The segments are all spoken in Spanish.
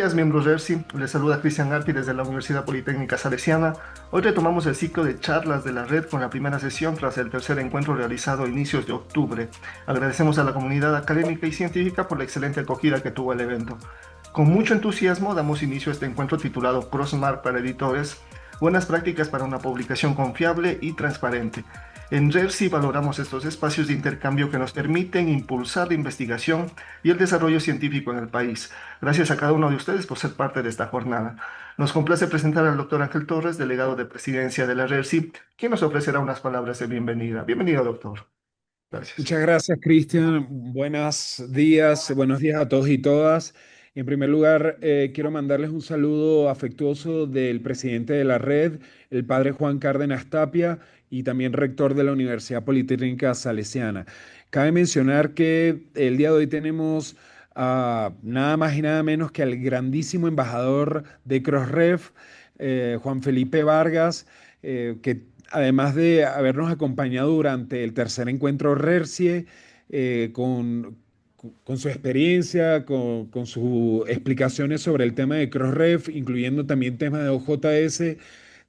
días, miembros RERSI. Les saluda Cristian Arpi desde la Universidad Politécnica Salesiana. Hoy retomamos el ciclo de charlas de la red con la primera sesión tras el tercer encuentro realizado a inicios de octubre. Agradecemos a la comunidad académica y científica por la excelente acogida que tuvo el evento. Con mucho entusiasmo damos inicio a este encuentro titulado Crossmark para editores, buenas prácticas para una publicación confiable y transparente. En RERSI valoramos estos espacios de intercambio que nos permiten impulsar la investigación y el desarrollo científico en el país. Gracias a cada uno de ustedes por ser parte de esta jornada. Nos complace presentar al doctor Ángel Torres, delegado de presidencia de la RERSI, quien nos ofrecerá unas palabras de bienvenida. Bienvenido, doctor. Gracias. Muchas gracias, Cristian. Buenos días a todos y todas. En primer lugar, quiero mandarles un saludo afectuoso del presidente de la red, el padre Juan Cárdenas Tapia, y también rector de la Universidad Politécnica Salesiana. Cabe mencionar que el día de hoy tenemos nada más y nada menos que al grandísimo embajador de CrossRef, Juan Felipe Vargas, que además de habernos acompañado durante el tercer encuentro RERCIE, con su experiencia, con sus explicaciones sobre el tema de Crossref, incluyendo también temas de OJS.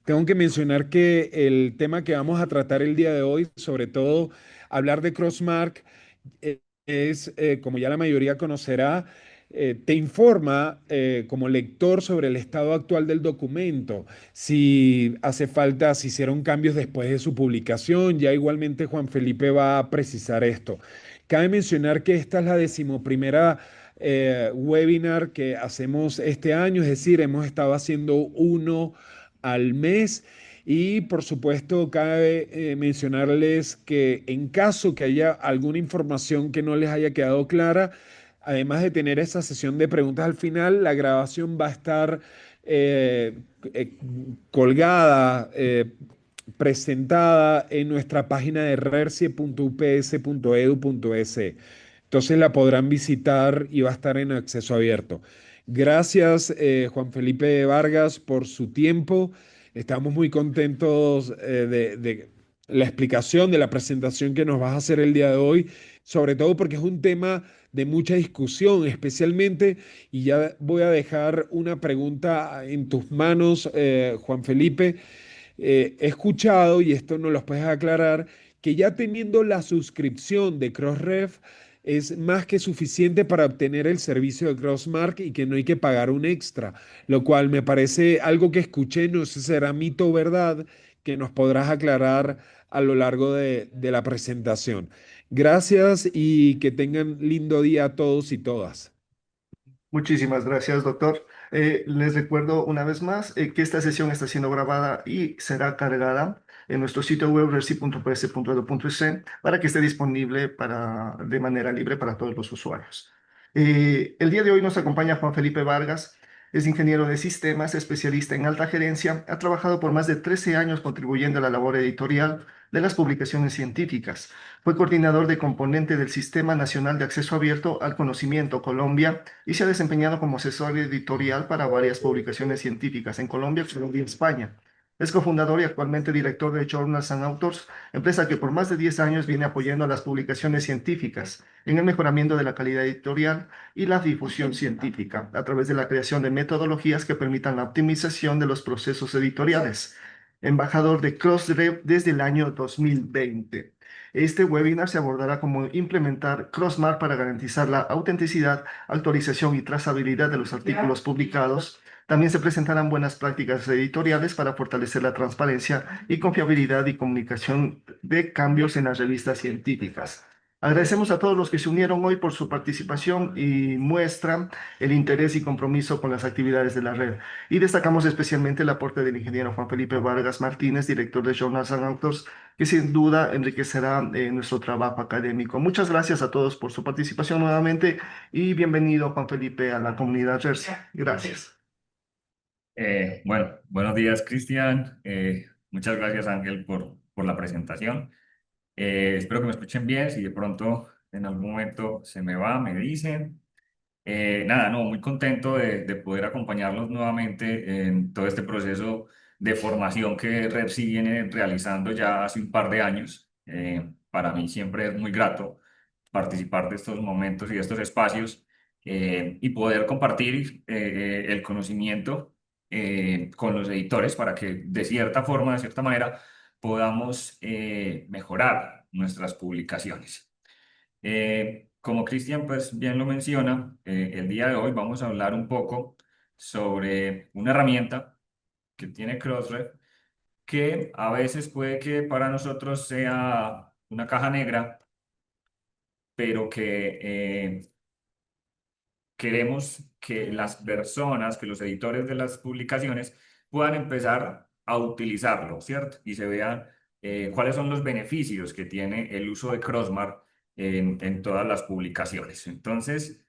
Tengo que mencionar que el tema que vamos a tratar el día de hoy, sobre todo hablar de Crossmark, como ya la mayoría conocerá, te informa como lector sobre el estado actual del documento, si hace falta, si hicieron cambios después de su publicación. Ya igualmente Juan Felipe va a precisar esto. Cabe mencionar que esta es la decimoprimera webinar que hacemos este año, es decir, hemos estado haciendo uno al mes. Y por supuesto, cabe mencionarles que en caso que haya alguna información que no les haya quedado clara, además de tener esa sesión de preguntas al final, la grabación va a estar eh, eh, colgada, presentada en nuestra página de rercie.ups.edu.es. Entonces la podrán visitar y va a estar en acceso abierto. Gracias, Juan Felipe Vargas, por su tiempo. Estamos muy contentos de la explicación, de la presentación que nos vas a hacer el día de hoy, sobre todo porque es un tema de mucha discusión, especialmente, y ya voy a dejar una pregunta en tus manos, Juan Felipe. He escuchado, y esto nos lo puedes aclarar, que ya teniendo la suscripción de Crossref es más que suficiente para obtener el servicio de Crossmark y que no hay que pagar un extra, lo cual me parece algo que escuché, no sé si será mito o verdad, que nos podrás aclarar a lo largo de la presentación. Gracias y que tengan lindo día a todos y todas. Muchísimas gracias, doctor. Les recuerdo una vez más que esta sesión está siendo grabada y será cargada en nuestro sitio web resi.ps.edu.es para que esté disponible de manera libre para todos los usuarios. El día de hoy nos acompaña Juan Felipe Vargas. Es ingeniero de sistemas, especialista en alta gerencia. Ha trabajado por más de 13 años contribuyendo a la labor editorial de las publicaciones científicas. Fue coordinador de componente del Sistema Nacional de Acceso Abierto al Conocimiento Colombia y se ha desempeñado como asesor editorial para varias publicaciones científicas en Colombia, Colombia y España. Es cofundador y actualmente director de Journals and Authors, empresa que por más de 10 años viene apoyando a las publicaciones científicas en el mejoramiento de la calidad editorial y la difusión científica a través de la creación de metodologías que permitan la optimización de los procesos editoriales. Embajador de Crossref desde el año 2020. Este webinar se abordará cómo implementar Crossmark para garantizar la autenticidad, actualización y trazabilidad de los artículos publicados. También se presentarán buenas prácticas editoriales para fortalecer la transparencia y confiabilidad y comunicación de cambios en las revistas científicas. Agradecemos a todos los que se unieron hoy por su participación y muestran el interés y compromiso con las actividades de la red. Y destacamos especialmente el aporte del ingeniero Juan Felipe Vargas Martínez, director de Journals and Authors, que sin duda enriquecerá nuestro trabajo académico. Muchas gracias a todos por su participación nuevamente y bienvenido, Juan Felipe, a la comunidad Jersey. Gracias. Bueno, buenos días, Cristian. Muchas gracias, Ángel, por la presentación. Espero que me escuchen bien. Si de pronto en algún momento se me va, me dicen. Nada, no, muy contento de poder acompañarlos nuevamente en todo este proceso de formación que REPSI viene realizando ya hace un par de años. Para mí siempre es muy grato participar de estos momentos y de estos espacios y poder compartir el conocimiento con los editores para que de cierta forma, de cierta manera, podamos mejorar nuestras publicaciones. Como Cristian pues bien lo menciona, el día de hoy vamos a hablar un poco sobre una herramienta que tiene Crossref que a veces puede que para nosotros sea una caja negra, pero que queremos que las personas, que los editores de las publicaciones puedan empezar a utilizarlo, ¿cierto? Y se vean cuáles son los beneficios que tiene el uso de Crossmark en todas las publicaciones. Entonces,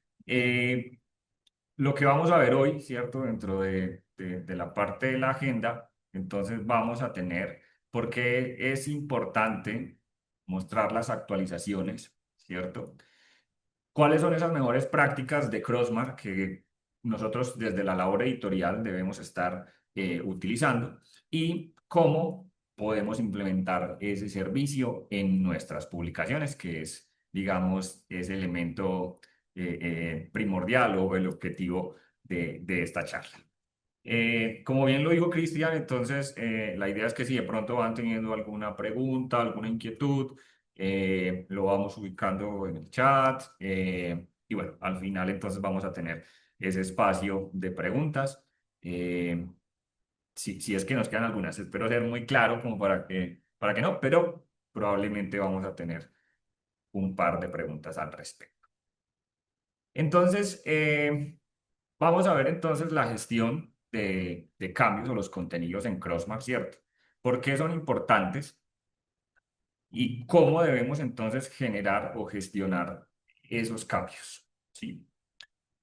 lo que vamos a ver hoy, ¿cierto? Dentro de la parte de la agenda, entonces vamos a tener, porque es importante mostrar las actualizaciones, ¿cierto? ¿Cuáles son esas mejores prácticas de Crossmark que nosotros desde la labor editorial debemos estar utilizando? Y cómo podemos implementar ese servicio en nuestras publicaciones, que es, digamos, ese elemento primordial o el objetivo de esta charla. Como bien lo dijo Cristian, entonces la idea es que si de pronto van teniendo alguna pregunta, alguna inquietud, lo vamos ubicando en el chat y bueno, al final entonces vamos a tener ese espacio de preguntas. Eh, si es que nos quedan algunas, espero ser muy claro como para que no, pero probablemente vamos a tener un par de preguntas al respecto. Entonces, vamos a ver entonces la gestión de cambios o los contenidos en Crossmark, ¿cierto? ¿Por qué son importantes y cómo debemos entonces generar o gestionar esos cambios? ¿Sí?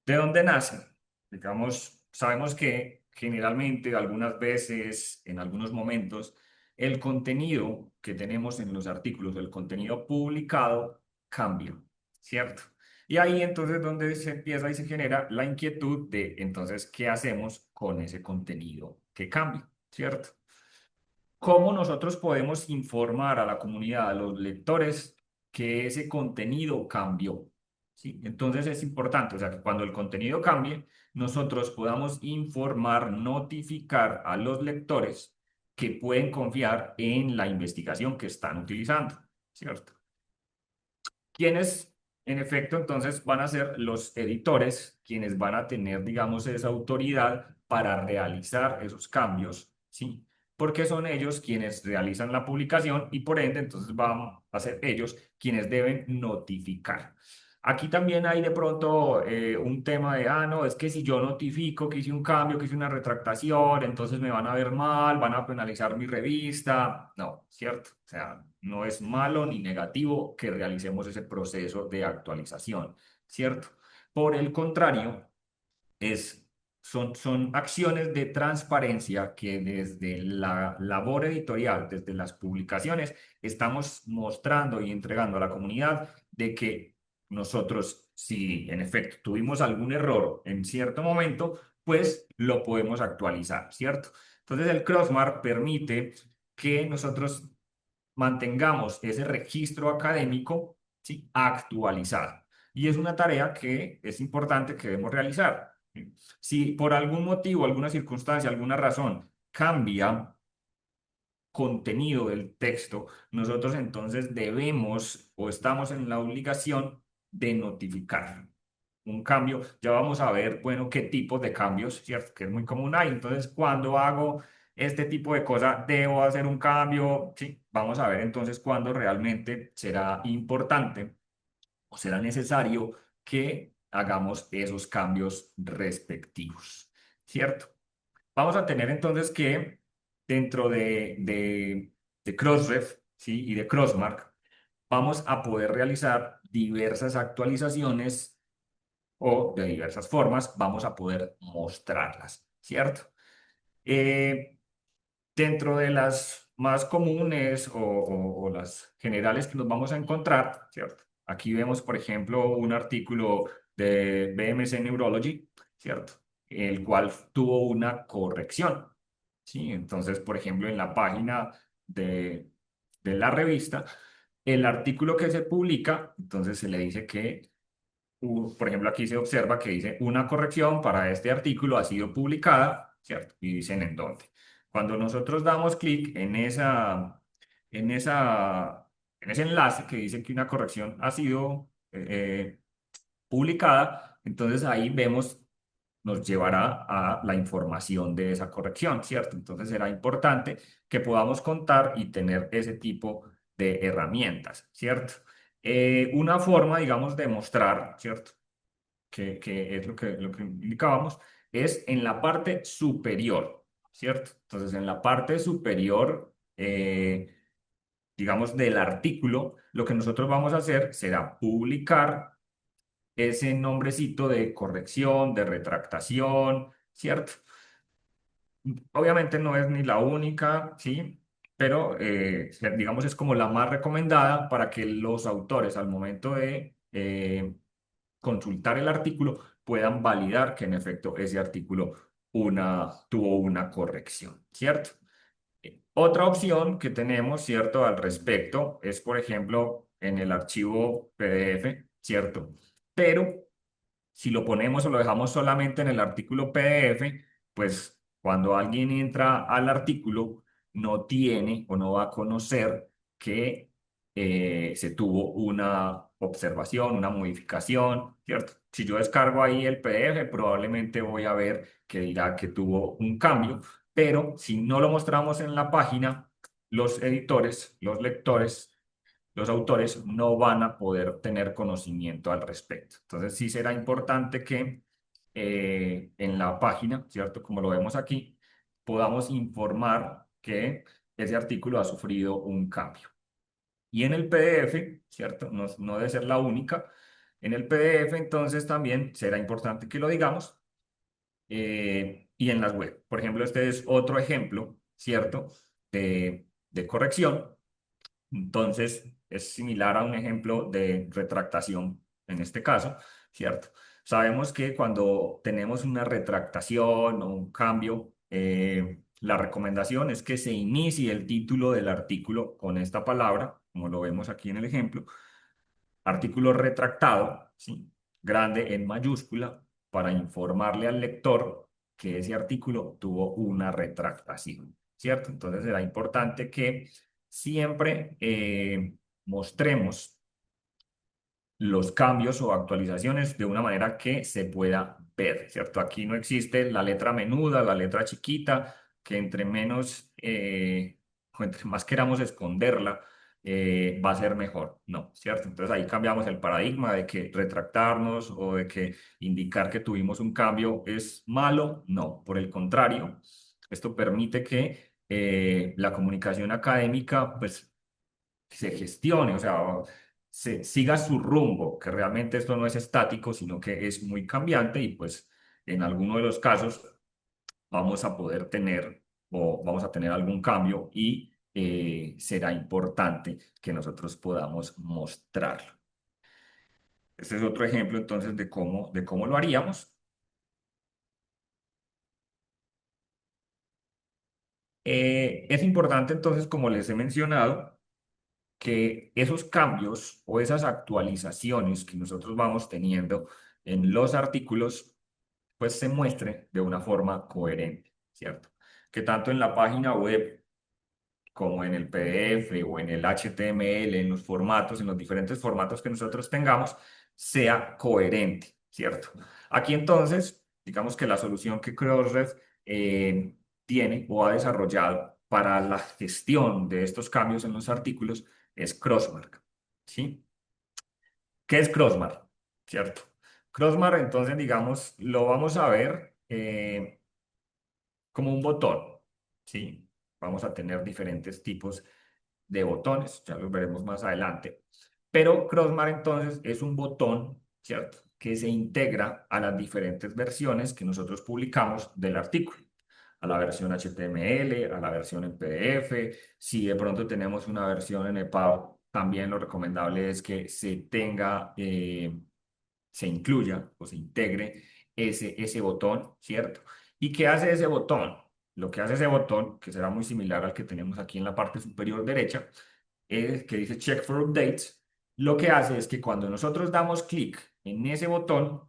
¿De dónde nacen? Digamos, sabemos que generalmente, algunas veces, en algunos momentos, el contenido que tenemos en los artículos, el contenido publicado, cambia, ¿cierto? Y ahí entonces donde se empieza y se genera la inquietud de entonces, ¿qué hacemos con ese contenido que cambia, ¿cierto? ¿Cómo nosotros podemos informar a la comunidad, a los lectores, que ese contenido cambió? ¿Sí? Entonces es importante, o sea, que cuando el contenido cambie, nosotros podamos informar, notificar a los lectores que pueden confiar en la investigación que están utilizando, ¿cierto? ¿Quiénes, en efecto, entonces van a ser los editores, quienes van a tener, digamos, esa autoridad para realizar esos cambios, ¿sí? Porque son ellos quienes realizan la publicación y por ende, entonces van a ser ellos quienes deben notificar. Aquí también hay de pronto un tema de, no, es que si yo notifico que hice un cambio, que hice una retractación, entonces me van a ver mal, van a penalizar mi revista. No, ¿cierto? O sea, no es malo ni negativo que realicemos ese proceso de actualización, ¿cierto? Por el contrario, son acciones de transparencia que desde la labor editorial, desde las publicaciones, estamos mostrando y entregando a la comunidad de que nosotros, si en efecto tuvimos algún error en cierto momento, pues lo podemos actualizar, ¿cierto? Entonces el Crossmark permite que nosotros mantengamos ese registro académico, ¿sí?, actualizado. Y es una tarea que es importante que debemos realizar. ¿Sí? Si por algún motivo, alguna circunstancia, alguna razón cambia contenido del texto, nosotros entonces debemos o estamos en la obligación de notificar un cambio. Ya vamos a ver, bueno, qué tipos de cambios, ¿cierto? Que es muy común ahí. Entonces, cuando hago este tipo de cosas, debo hacer un cambio, ¿sí? Vamos a ver entonces cuándo realmente será importante o será necesario que hagamos esos cambios respectivos, ¿cierto? Vamos a tener entonces que dentro de Crossref, ¿sí?, y de Crossmark, vamos a poder realizar diversas actualizaciones o de diversas formas vamos a poder mostrarlas, ¿cierto? Eh, Dentro de las más comunes o las generales que nos vamos a encontrar, ¿cierto? Aquí vemos, por ejemplo, un artículo de BMC Neurology, ¿cierto? El cual tuvo una corrección, ¿sí? Entonces, por ejemplo, en la página de la revista, el artículo que se publica, entonces se le dice que por ejemplo, aquí se observa que dice una corrección para este artículo ha sido publicada, ¿cierto? Y dicen en dónde. Cuando nosotros damos clic en esa, en ese enlace que dice que una corrección ha sido publicada, entonces ahí vemos, nos llevará a la información de esa corrección, ¿cierto? Entonces será importante que podamos contar y tener ese tipo de herramientas, ¿cierto? Una forma, digamos, de mostrar, ¿cierto? Que es lo que indicábamos, es en la parte superior, ¿cierto? Entonces, en la parte superior, digamos, del artículo, lo que nosotros vamos a hacer será publicar ese nombrecito de corrección, de retractación, ¿cierto? Obviamente no es ni la única, ¿sí? Pero digamos es como la más recomendada para que los autores al momento de consultar el artículo puedan validar que en efecto ese artículo tuvo una corrección, ¿cierto? Otra opción que tenemos, ¿cierto? Al respecto es, por ejemplo, en el archivo PDF, ¿cierto? Pero si lo ponemos o lo dejamos solamente en el artículo PDF, pues cuando alguien entra al artículo no tiene o no va a conocer que se tuvo una observación, una modificación, ¿cierto? Si yo descargo ahí el PDF, probablemente voy a ver que dirá que tuvo un cambio, pero si no lo mostramos en la página, los editores, los lectores, los autores no van a poder tener conocimiento al respecto. Entonces sí será importante que en la página, ¿cierto? Como lo vemos aquí, podamos informar que ese artículo ha sufrido un cambio. Y en el PDF, ¿cierto? No, no debe ser la única. En el PDF entonces también será importante que lo digamos y en las web. Por ejemplo, este es otro ejemplo, ¿cierto? De corrección. Entonces, es similar a un ejemplo de retractación en este caso, ¿cierto? Sabemos que cuando tenemos una retractación o un cambio, la recomendación es que se inicie el título del artículo con esta palabra, como lo vemos aquí en el ejemplo, artículo retractado, ¿sí? Grande en mayúscula, para informarle al lector que ese artículo tuvo una retractación, ¿cierto? Entonces será importante que siempre mostremos los cambios o actualizaciones de una manera que se pueda ver, ¿cierto? Aquí no existe la letra menuda, la letra chiquita, que entre menos o entre más queramos esconderla, va a ser mejor, ¿no? ¿Cierto? Entonces ahí cambiamos el paradigma de que retractarnos o de que indicar que tuvimos un cambio es malo, no, por el contrario, esto permite que la comunicación académica, pues, se gestione, o sea, se siga su rumbo, que realmente esto no es estático, sino que es muy cambiante y pues en alguno de los casos vamos a poder tener o vamos a tener algún cambio y será importante que nosotros podamos mostrarlo. Este es otro ejemplo entonces de cómo lo haríamos. Es importante entonces, como les he mencionado, que esos cambios o esas actualizaciones que nosotros vamos teniendo en los artículos, pues se muestre de una forma coherente, ¿cierto? Que tanto en la página web como en el PDF o en el HTML, en los formatos, en los diferentes formatos que nosotros tengamos, sea coherente, ¿cierto? Aquí entonces, digamos que la solución que Crossref tiene o ha desarrollado para la gestión de estos cambios en los artículos es Crossmark, ¿sí? ¿Qué es Crossmark? ¿Cierto? Crossmark, entonces, digamos, lo vamos a ver como un botón, ¿sí? Vamos a tener diferentes tipos de botones, ya los veremos más adelante. Pero Crossmark entonces es un botón, ¿cierto? Que se integra a las diferentes versiones que nosotros publicamos del artículo. A la versión HTML, a la versión en PDF. Si de pronto tenemos una versión en EPUB, también lo recomendable es que se tenga, se incluya o se integre ese botón, ¿cierto? ¿Y qué hace ese botón? Lo que hace ese botón, que será muy similar al que tenemos aquí en la parte superior derecha, que dice Check for Updates, lo que hace es que cuando nosotros damos clic en ese botón,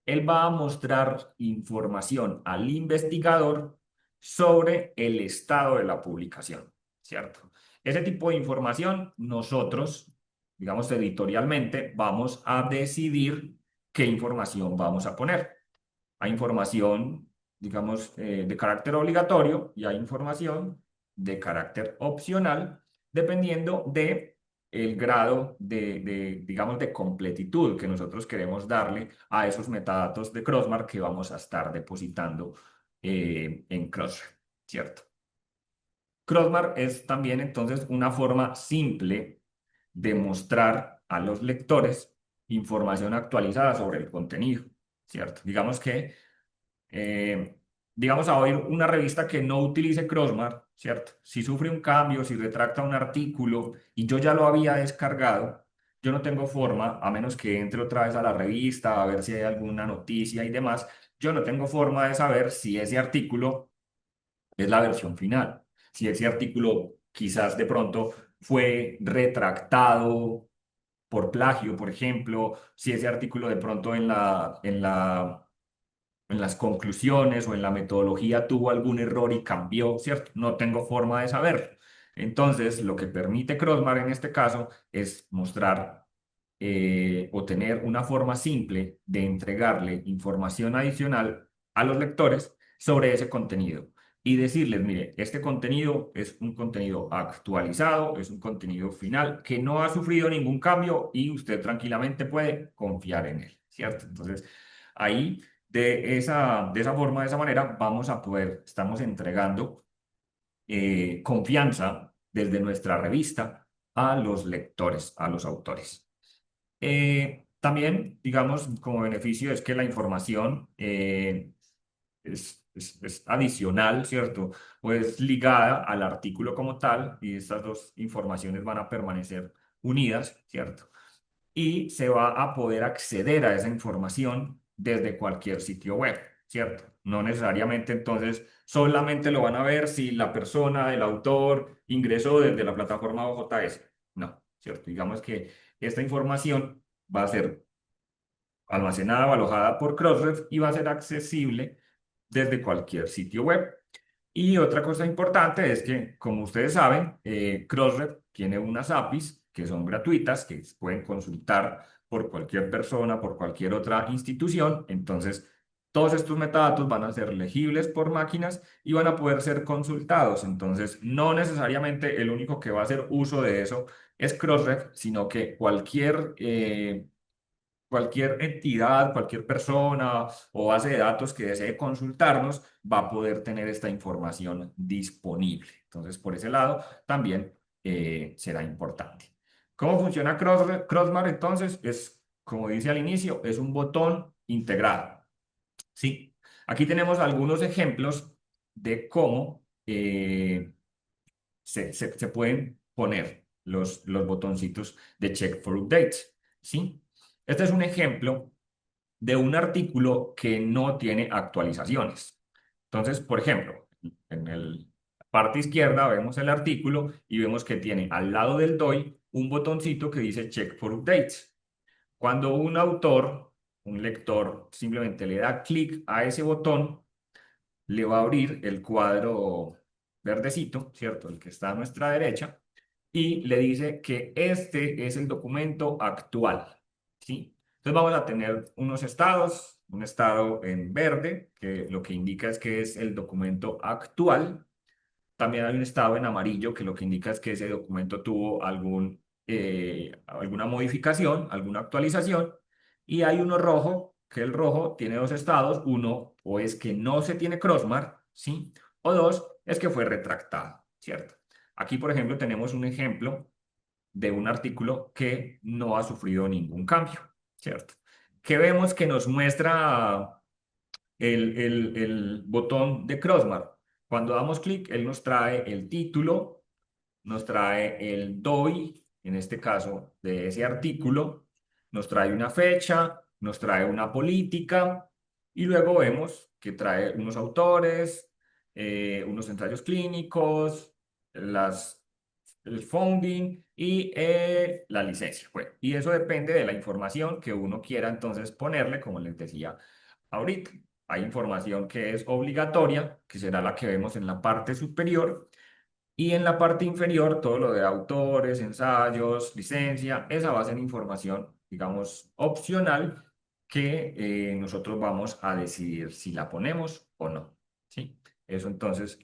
él va a mostrar información al investigador sobre el estado de la publicación, ¿cierto? Ese tipo de información nosotros, digamos editorialmente, vamos a decidir qué información vamos a poner. Hay información, digamos, de carácter obligatorio y hay información de carácter opcional, dependiendo de el grado digamos, de completitud que nosotros queremos darle a esos metadatos de Crossmark que vamos a estar depositando en Crossref, ¿cierto? Crossmark es también entonces una forma simple de mostrar a los lectores información actualizada sobre el contenido, ¿cierto? Digamos que eh, digamos, a oír una revista que no utilice Crossmark, ¿cierto? Si sufre un cambio, si retracta un artículo y yo ya lo había descargado, yo no tengo forma, a menos que entre otra vez a la revista a ver si hay alguna noticia y demás, yo no tengo forma de saber si ese artículo es la versión final, si ese artículo quizás de pronto fue retractado por plagio, por ejemplo, si ese artículo de pronto en las conclusiones o en la metodología tuvo algún error y cambió, ¿cierto? No tengo forma de saberlo. Entonces, lo que permite Crossmark en este caso es mostrar o tener una forma simple de entregarle información adicional a los lectores sobre ese contenido y decirles, mire, este contenido es un contenido actualizado, es un contenido final que no ha sufrido ningún cambio y usted tranquilamente puede confiar en él, ¿cierto? Entonces, ahí de esa forma, de esa manera, vamos a poder, estamos entregando confianza desde nuestra revista a los lectores, a los autores. También, digamos, como beneficio es que la información es adicional, ¿cierto? O es ligada al artículo como tal y estas dos informaciones van a permanecer unidas, ¿cierto? Y se va a poder acceder a esa información desde cualquier sitio web, ¿cierto? No necesariamente entonces solamente lo van a ver si la persona, el autor, ingresó desde la plataforma OJS. No, ¿cierto? Digamos que esta información va a ser almacenada o alojada por Crossref y va a ser accesible desde cualquier sitio web. Y otra cosa importante es que, como ustedes saben, Crossref tiene unas APIs que son gratuitas, que pueden consultar por cualquier persona, por cualquier otra institución. Entonces, todos estos metadatos van a ser legibles por máquinas y van a poder ser consultados. Entonces, no necesariamente el único que va a hacer uso de eso es Crossref, sino que cualquier entidad, cualquier persona o base de datos que desee consultarnos va a poder tener esta información disponible. Entonces, por ese lado, también será importante. ¿Cómo funciona Crossmark? Entonces, es, como dice al inicio, es un botón integrado. ¿Sí? Aquí tenemos algunos ejemplos de cómo se pueden poner los botoncitos de Check for Updates. ¿Sí? Este es un ejemplo de un artículo que no tiene actualizaciones. Entonces, por ejemplo, en la parte izquierda vemos el artículo y vemos que tiene al lado del DOI un botoncito que dice Check for Updates. Cuando un autor, un lector, simplemente le da clic a ese botón, le va a abrir el cuadro verdecito, ¿cierto? El que está a nuestra derecha, y le dice que este es el documento actual, ¿sí? Entonces vamos a tener unos estados, un estado en verde, que lo que indica es que es el documento actual. También hay un estado en amarillo, que lo que indica es que ese documento tuvo alguna modificación, alguna actualización. Y hay uno rojo, que el rojo tiene dos estados. Uno, o es que no se tiene crossmark, ¿sí? O dos, es que fue retractado, ¿cierto? Aquí, por ejemplo, tenemos un ejemplo de un artículo que no ha sufrido ningún cambio, ¿cierto? Que vemos que nos muestra el botón de Crossmark. Cuando damos clic, él nos trae el título, nos trae el DOI, en este caso de ese artículo, nos trae una fecha, nos trae una política y luego vemos que trae unos autores, unos ensayos clínicos, las el founding y la licencia. Bueno, y eso depende de la información que uno quiera entonces ponerle, como les decía ahorita. Hay información que es obligatoria, que será la que vemos en la parte superior, y en la parte inferior todo lo de autores, ensayos, licencia, esa va a ser información, digamos, opcional que nosotros vamos a decidir si la ponemos o no. ¿Sí? Eso entonces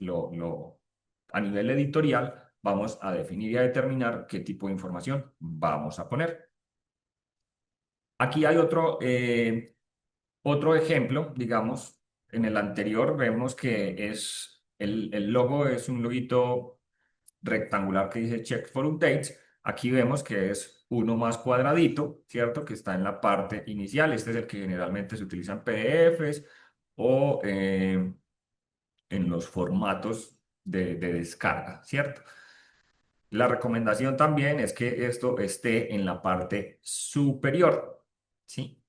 a nivel editorial vamos a definir y a determinar qué tipo de información vamos a poner. Aquí hay otro ejemplo, digamos, en el anterior vemos que el logo es un loguito rectangular que dice Check for Updates. Aquí vemos que es uno más cuadradito, ¿cierto? Que está en la parte inicial. Este es el que generalmente se utiliza en PDFs o en los formatos de descarga, ¿cierto? La recomendación también es que esto esté en la parte superior, ¿sí?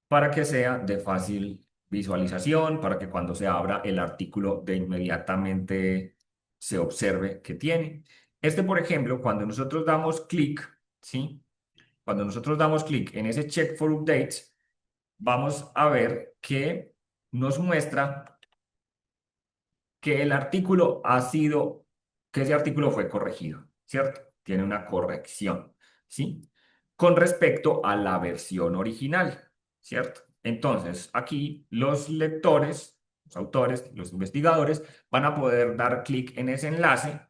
Para que sea de fácil visualización, para que cuando se abra el artículo de inmediatamente se observe que tiene. Este, por ejemplo, cuando nosotros damos clic, ¿sí? Cuando nosotros damos clic en ese Check for Updates, vamos a ver que nos muestra que el artículo que ese artículo fue corregido, ¿cierto? Tiene una corrección, ¿sí? Con respecto a la versión original, ¿cierto? Entonces, aquí los lectores, los autores, los investigadores van a poder dar clic en ese enlace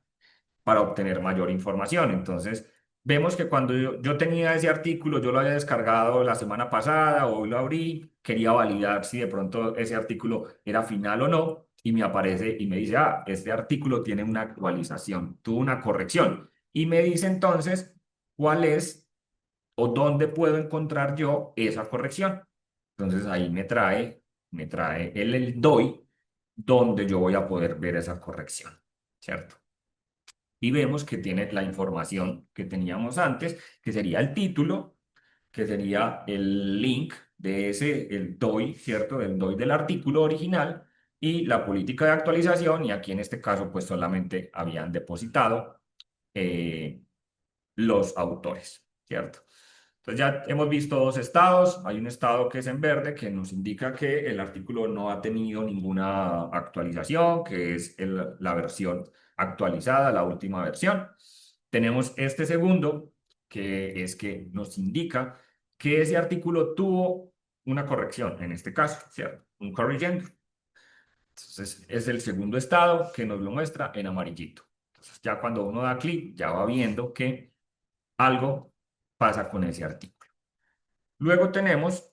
para obtener mayor información. Entonces, vemos que cuando yo tenía ese artículo, yo lo había descargado la semana pasada, hoy lo abrí, quería validar si de pronto ese artículo era final o no, y me aparece y me dice, este artículo tiene una actualización, tuvo una corrección, y me dice entonces cuál es o dónde puedo encontrar yo esa corrección. Entonces ahí me trae el DOI donde yo voy a poder ver esa corrección, ¿cierto? Y vemos que tiene la información que teníamos antes, que sería el título, que sería el link de el DOI, ¿cierto? El DOI del artículo original y la política de actualización, y aquí en este caso pues solamente habían depositado eh, los autores, ¿cierto? Entonces ya hemos visto dos estados. Hay un estado que es en verde, que nos indica que el artículo no ha tenido ninguna actualización, que es la versión actualizada, la última versión. Tenemos este segundo, que es que nos indica que ese artículo tuvo una corrección, en este caso, ¿cierto? Un corrigendo. Entonces es el segundo estado que nos lo muestra en amarillito. Entonces ya cuando uno da clic, ya va viendo que algo pasa con ese artículo. Luego tenemos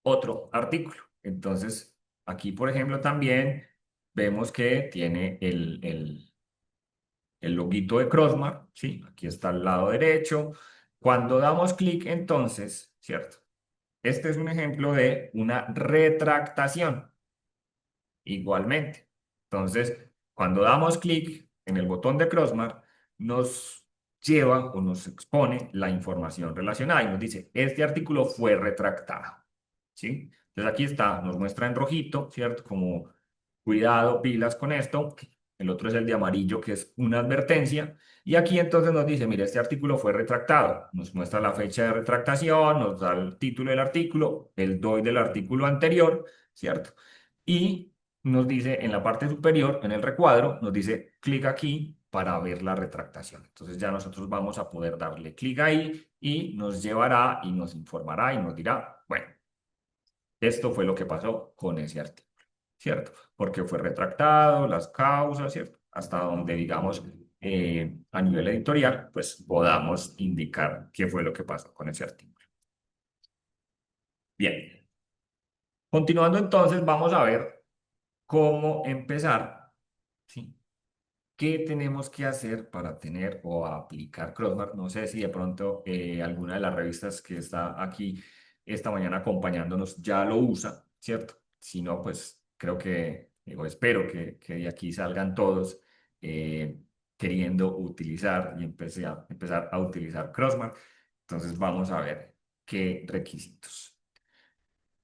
otro artículo. Entonces, aquí, por ejemplo, también vemos que tiene el loguito de Crossmark, ¿sí? Aquí está al lado derecho. Cuando damos clic, entonces, ¿cierto? Este es un ejemplo de una retractación, igualmente. Entonces, cuando damos clic en el botón de Crossmark, nos lleva o nos expone la información relacionada y nos dice, este artículo fue retractado, ¿sí? Entonces aquí está, nos muestra en rojito, ¿cierto? Como cuidado, pilas con esto. El otro es el de amarillo, que es una advertencia. Y aquí entonces nos dice, mire, este artículo fue retractado. Nos muestra la fecha de retractación, nos da el título del artículo, el DOI del artículo anterior, ¿cierto? Y nos dice en la parte superior, en el recuadro, nos dice clic aquí para ver la retractación. Entonces ya nosotros vamos a poder darle clic ahí y nos llevará y nos informará y nos dirá, bueno, esto fue lo que pasó con ese artículo, ¿cierto? Porque fue retractado, las causas, ¿cierto? Hasta donde, digamos, a nivel editorial, pues podamos indicar qué fue lo que pasó con ese artículo. Bien, continuando entonces, vamos a ver cómo empezar, ¿sí? ¿Qué tenemos que hacer para tener o aplicar Crossmark? No sé si de pronto alguna de las revistas que está aquí esta mañana acompañándonos ya lo usa, ¿cierto? Si no, pues creo que, digo, espero que de aquí salgan todos eh, queriendo utilizar y empezar a utilizar Crossmark. Entonces vamos a ver qué requisitos.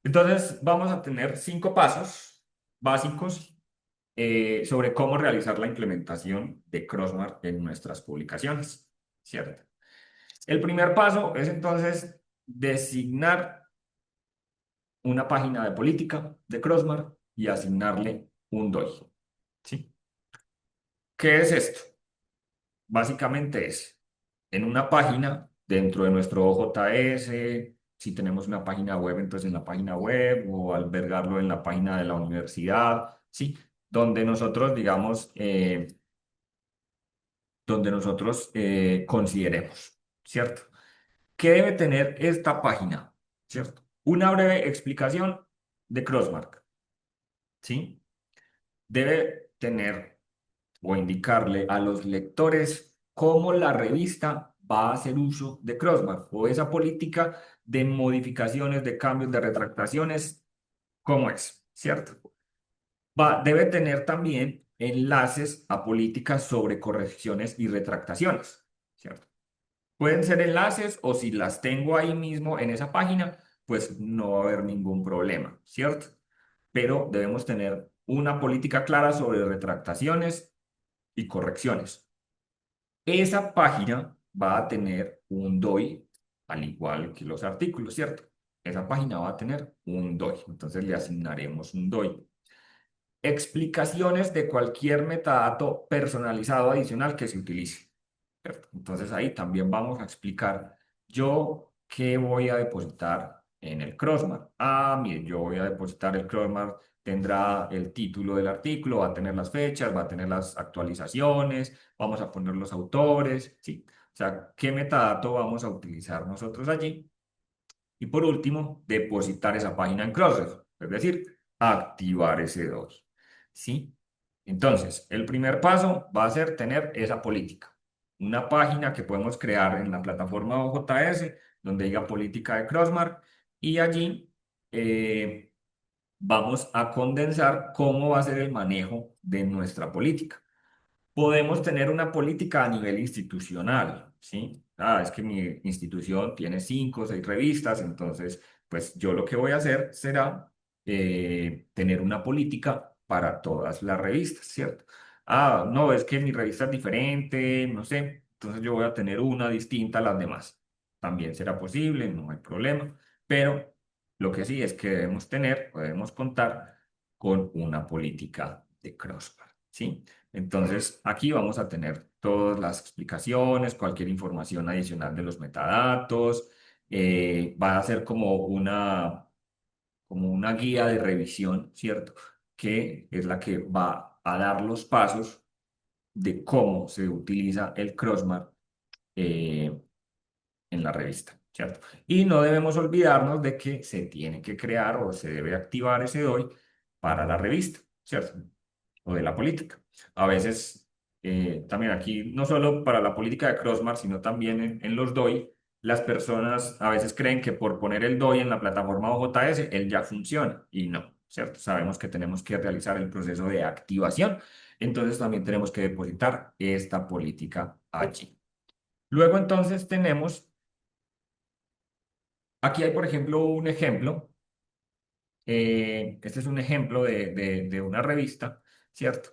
Entonces vamos a tener 5 pasos básicos sobre cómo realizar la implementación de Crossmark en nuestras publicaciones, ¿cierto? El primer paso es entonces designar una página de política de Crossmark y asignarle un DOI, ¿sí? ¿Qué es esto? Básicamente es, en una página, dentro de nuestro OJS, si tenemos una página web, entonces en la página web o albergarlo en la página de la universidad, ¿sí? Donde nosotros, digamos, consideremos, ¿cierto? ¿Qué debe tener esta página? ¿Cierto? Una breve explicación de Crossmark, ¿sí? Debe tener o indicarle a los lectores cómo la revista va a hacer uso de Crossmark o esa política de modificaciones, de cambios, de retractaciones, cómo es, ¿cierto? Debe tener también enlaces a políticas sobre correcciones y retractaciones, ¿cierto? Pueden ser enlaces o si las tengo ahí mismo en esa página, pues no va a haber ningún problema, ¿cierto? Pero debemos tener una política clara sobre retractaciones y correcciones. Esa página va a tener un DOI, al igual que los artículos, ¿cierto? Esa página va a tener un DOI, entonces le asignaremos un DOI. Explicaciones de cualquier metadato personalizado adicional que se utilice. ¿Cierto? Entonces ahí también vamos a explicar yo qué voy a depositar en el Crossmark. Ah, miren, yo voy a depositar el Crossmark, tendrá el título del artículo, va a tener las fechas, va a tener las actualizaciones, vamos a poner los autores, ¿sí? O sea, qué metadato vamos a utilizar nosotros allí. Y por último, depositar esa página en Crossref, es decir, activar ese 2. ¿Sí? Entonces, el primer paso va a ser tener esa política. Una página que podemos crear en la plataforma OJS, donde diga política de Crossmark, y allí vamos a condensar cómo va a ser el manejo de nuestra política. Podemos tener una política a nivel institucional, ¿sí? Ah, es que mi institución tiene 5 o 6 revistas, entonces, pues yo lo que voy a hacer será tener una política para todas las revistas, ¿cierto? Ah, no, es que mi revista es diferente, no sé, entonces yo voy a tener una distinta a las demás. También será posible, no hay problema, pero lo que sí es que podemos contar con una política de crossbar, ¿sí? Entonces, aquí vamos a tener todas las explicaciones, cualquier información adicional de los metadatos. Va a ser como una guía de revisión, ¿cierto? Que es la que va a dar los pasos de cómo se utiliza el Crossmark eh, en la revista, ¿cierto? Y no debemos olvidarnos de que se tiene que crear o se debe activar ese DOI para la revista, ¿cierto? O de la política. A veces, también aquí, no solo para la política de Crossmark, sino también en los DOI, las personas a veces creen que por poner el DOI en la plataforma OJS, él ya funciona, y no, ¿cierto? Sabemos que tenemos que realizar el proceso de activación, entonces también tenemos que depositar esta política allí. Luego entonces tenemos, aquí hay por ejemplo un ejemplo. Este es un ejemplo de una revista, ¿cierto?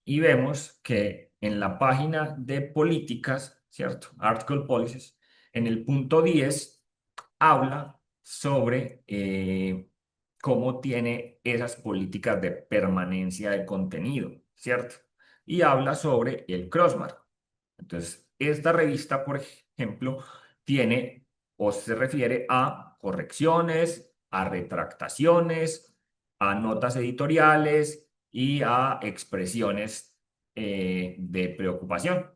Y vemos que en la página de políticas, ¿cierto? Article Policies, en el punto 10 habla sobre cómo tiene esas políticas de permanencia de contenido, ¿cierto? Y habla sobre el crossmark. Entonces, esta revista, por ejemplo, tiene o se refiere a correcciones, a retractaciones, a notas editoriales y a expresiones de preocupación,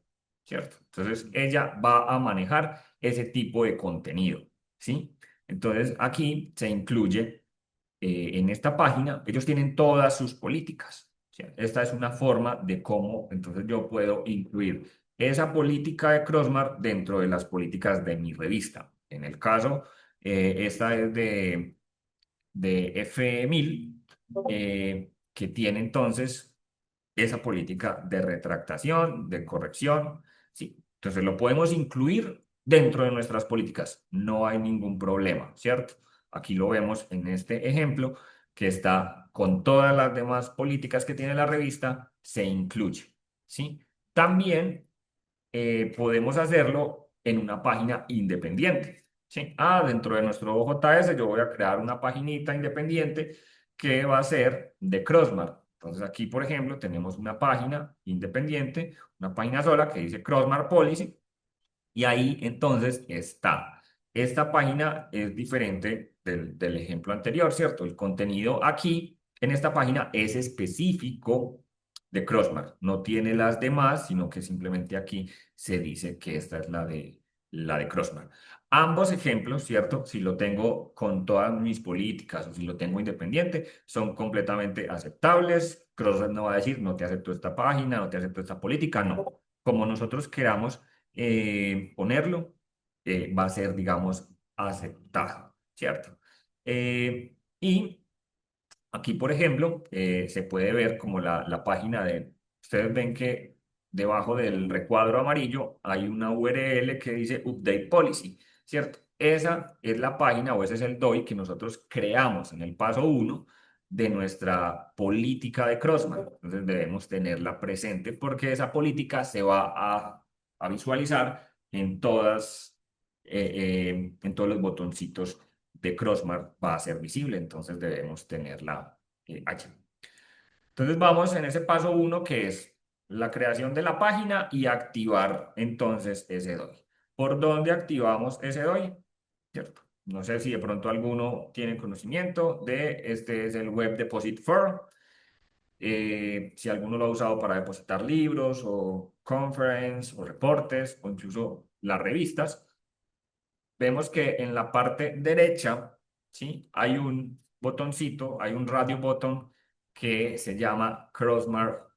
¿cierto? Entonces, ella va a manejar ese tipo de contenido, ¿sí? Entonces, aquí se incluye en esta página, ellos tienen todas sus políticas. ¿Sí? Esta es una forma de cómo, entonces yo puedo incluir esa política de Crossmark dentro de las políticas de mi revista. En el caso, esta es de F1000, que tiene entonces esa política de retractación, de corrección, ¿sí? Entonces lo podemos incluir dentro de nuestras políticas, no hay ningún problema, ¿cierto? Aquí lo vemos en este ejemplo que está con todas las demás políticas que tiene la revista, se incluye, ¿sí? También podemos hacerlo en una página independiente, ¿sí? Dentro de nuestro OJS yo voy a crear una paginita independiente que va a ser de Crossmark. Entonces aquí, por ejemplo, tenemos una página independiente, una página sola que dice Crossmark Policy, y ahí entonces está. Esta página es diferente del ejemplo anterior, ¿cierto? El contenido aquí en esta página es específico de Crossmark. No tiene las demás, sino que simplemente aquí se dice que esta es la de Crossmark. Ambos ejemplos, ¿cierto? Si lo tengo con todas mis políticas o si lo tengo independiente, son completamente aceptables. Crossmark no va a decir, no te acepto esta página, no te acepto esta política, no. Como nosotros queramos ponerlo, va a ser, digamos, aceptado, ¿cierto? Y aquí, por ejemplo, se puede ver como la página de, ustedes ven que debajo del recuadro amarillo hay una URL que dice Update Policy, ¿cierto? Esa es la página o ese es el DOI que nosotros creamos en el paso 1 de nuestra política de Crossmark. Entonces debemos tenerla presente porque esa política se va a visualizar en todos los botoncitos de Crossmark va a ser visible, entonces debemos tenerla allí. Entonces vamos en ese paso 1 que es la creación de la página y activar entonces ese DOI. ¿Por dónde activamos ese DOI? ¿Cierto? No sé si de pronto alguno tiene conocimiento de este es el Web Deposit Form. Si alguno lo ha usado para depositar libros o conference o reportes o incluso las revistas, vemos que en la parte derecha, ¿sí? Hay un botoncito, hay un radio button que se llama Crossmark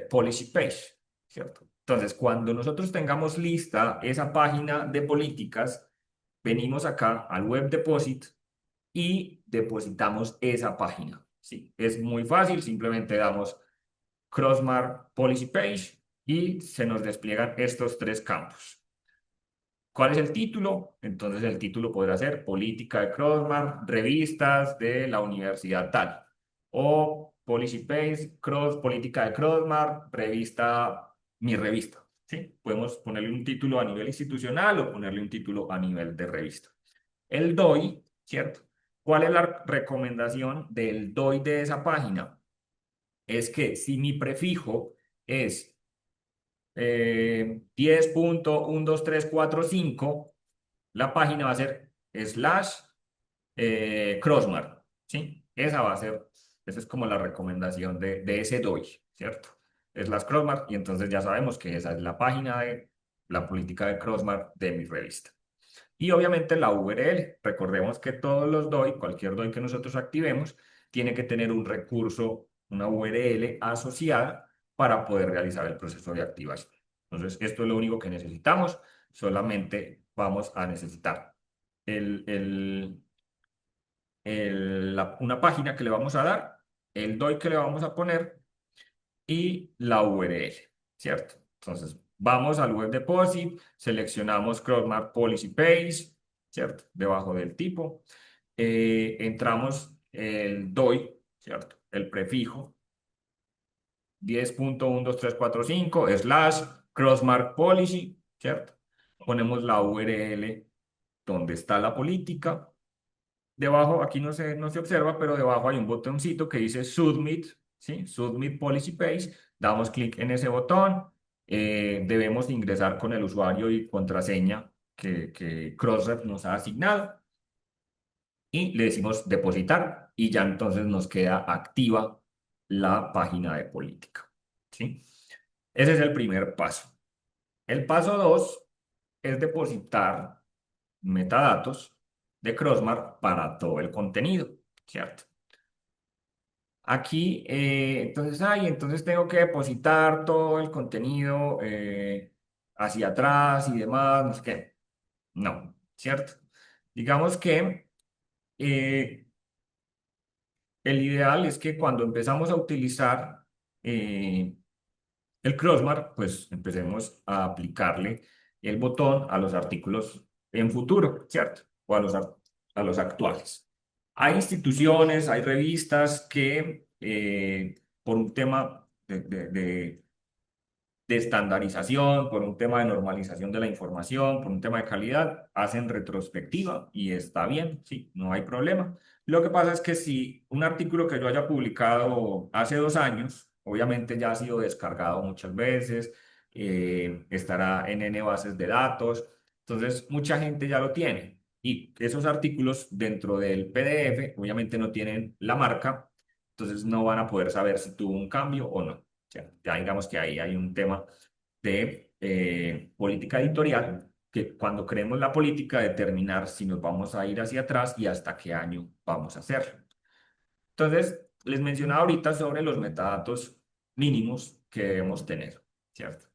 Policy Page, ¿cierto? Entonces, cuando nosotros tengamos lista esa página de políticas, venimos acá al Web Deposit y depositamos esa página, ¿sí? Es muy fácil, simplemente damos Crossmark Policy Page y se nos despliegan estos tres campos. ¿Cuál es el título? Entonces el título podrá ser Política de Crossmark, revistas de la universidad tal. O Policy Page, Política de Crossmark, revista, mi revista. ¿Sí? Podemos ponerle un título a nivel institucional o ponerle un título a nivel de revista. El DOI, ¿cierto? ¿Cuál es la recomendación del DOI de esa página? Es que si mi prefijo es 10.12345, la página va a ser slash Crossmark, ¿sí? Esa es como la recomendación de ese DOI, ¿cierto? Slash Crossmark, y entonces ya sabemos que esa es la página de la política de Crossmark de mi revista. Y obviamente la URL, recordemos que todos los DOI, cualquier DOI que nosotros activemos, tiene que tener un recurso, una URL asociada para poder realizar el proceso de activación. Entonces, esto es lo único que necesitamos. Solamente vamos a necesitar una página que le vamos a dar, el DOI que le vamos a poner y la URL, ¿cierto? Entonces, vamos al Web Deposit, seleccionamos Crossmark Policy Page, ¿cierto? Debajo del tipo. Entramos el DOI, ¿cierto? El prefijo 10.12345 slash Crossmark Policy, ¿cierto? Ponemos la URL donde está la política. Debajo, aquí no se observa, pero debajo hay un botoncito que dice Submit, ¿sí? Submit Policy Page. Damos clic en ese botón. Debemos ingresar con el usuario y contraseña que Crossref nos ha asignado. Y le decimos depositar y ya entonces nos queda activa la página de política, ¿sí? Ese es el primer paso. El paso 2 es depositar metadatos de Crossmark para todo el contenido, ¿cierto? Aquí, entonces tengo que depositar todo el contenido hacia atrás y demás, no sé qué. No, ¿cierto? Digamos que eh, el ideal es que cuando empezamos a utilizar el Crossmark, pues empecemos a aplicarle el botón a los artículos en futuro, ¿cierto? O a los actuales. Hay instituciones, hay revistas que por un tema de estandarización, por un tema de normalización de la información, por un tema de calidad, hacen retrospectiva y está bien, sí, no hay problema. Lo que pasa es que si un artículo que yo haya publicado hace 2 años, obviamente ya ha sido descargado muchas veces, estará en N bases de datos, entonces mucha gente ya lo tiene. Y esos artículos dentro del PDF obviamente no tienen la marca, entonces no van a poder saber si tuvo un cambio o no. Ya digamos que ahí hay un tema de política editorial, que cuando creemos la política, determinar si nos vamos a ir hacia atrás y hasta qué año vamos a hacerlo. Entonces, les mencionaba ahorita sobre los metadatos mínimos que debemos tener, ¿cierto?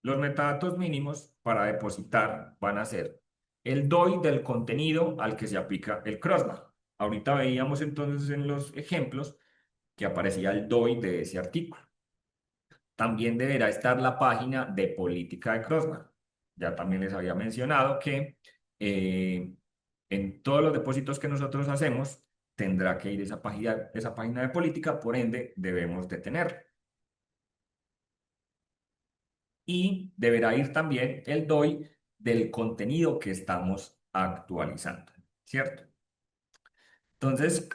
Los metadatos mínimos para depositar van a ser el DOI del contenido al que se aplica el crossbar. Ahorita veíamos entonces en los ejemplos que aparecía el DOI de ese artículo. También deberá estar la página de política de Crossmark. Ya también les había mencionado que en todos los depósitos que nosotros hacemos tendrá que ir esa página de política, por ende debemos de tener. Y deberá ir también el DOI del contenido que estamos actualizando, ¿cierto? Entonces,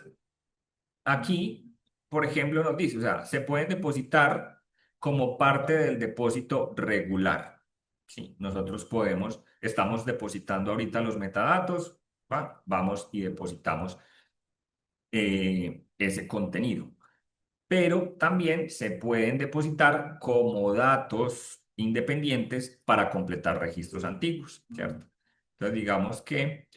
aquí, por ejemplo, nos dice, o sea, se pueden depositar como parte del depósito regular. Sí, nosotros estamos depositando ahorita los metadatos, ¿va? Vamos y depositamos ese contenido. Pero también se pueden depositar como datos independientes para completar registros antiguos, ¿cierto? Entonces, digamos que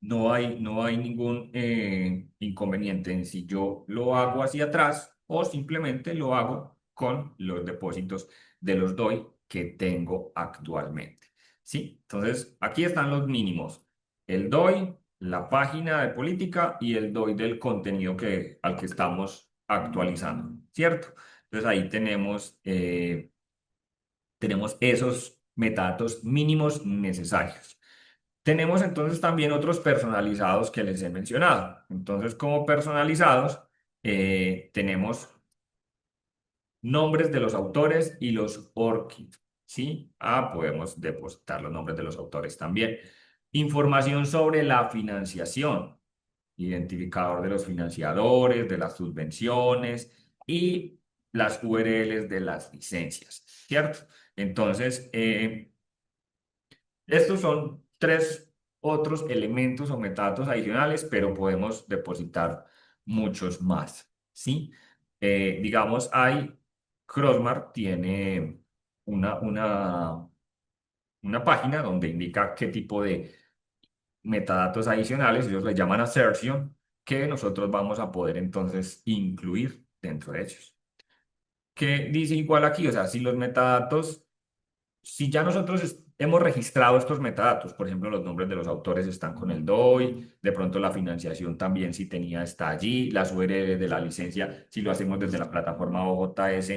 no hay ningún inconveniente en si yo lo hago hacia atrás o simplemente lo hago con los depósitos de los DOI que tengo actualmente. ¿Sí? Entonces, aquí están los mínimos. El DOI, la página de política y el DOI del contenido al que estamos actualizando, ¿cierto? Entonces, ahí tenemos esos metadatos mínimos necesarios. Tenemos entonces también otros personalizados que les he mencionado. Entonces, como personalizados, tenemos nombres de los autores y los ORCID, ¿sí? Podemos depositar los nombres de los autores también. Información sobre la financiación, identificador de los financiadores, de las subvenciones y las URLs de las licencias, ¿cierto? Entonces, estos son tres otros elementos o metadatos adicionales, pero podemos depositar muchos más, ¿sí? Digamos, Crossmark tiene una, una, una página donde indica qué tipo de metadatos adicionales, ellos le llaman assertion, que nosotros vamos a poder entonces incluir dentro de ellos. ¿Qué dice igual aquí? O sea, si ya nosotros hemos registrado estos metadatos, por ejemplo, los nombres de los autores están con el DOI, de pronto la financiación también si tenía está allí, las URL de la licencia, si lo hacemos desde la plataforma OJS,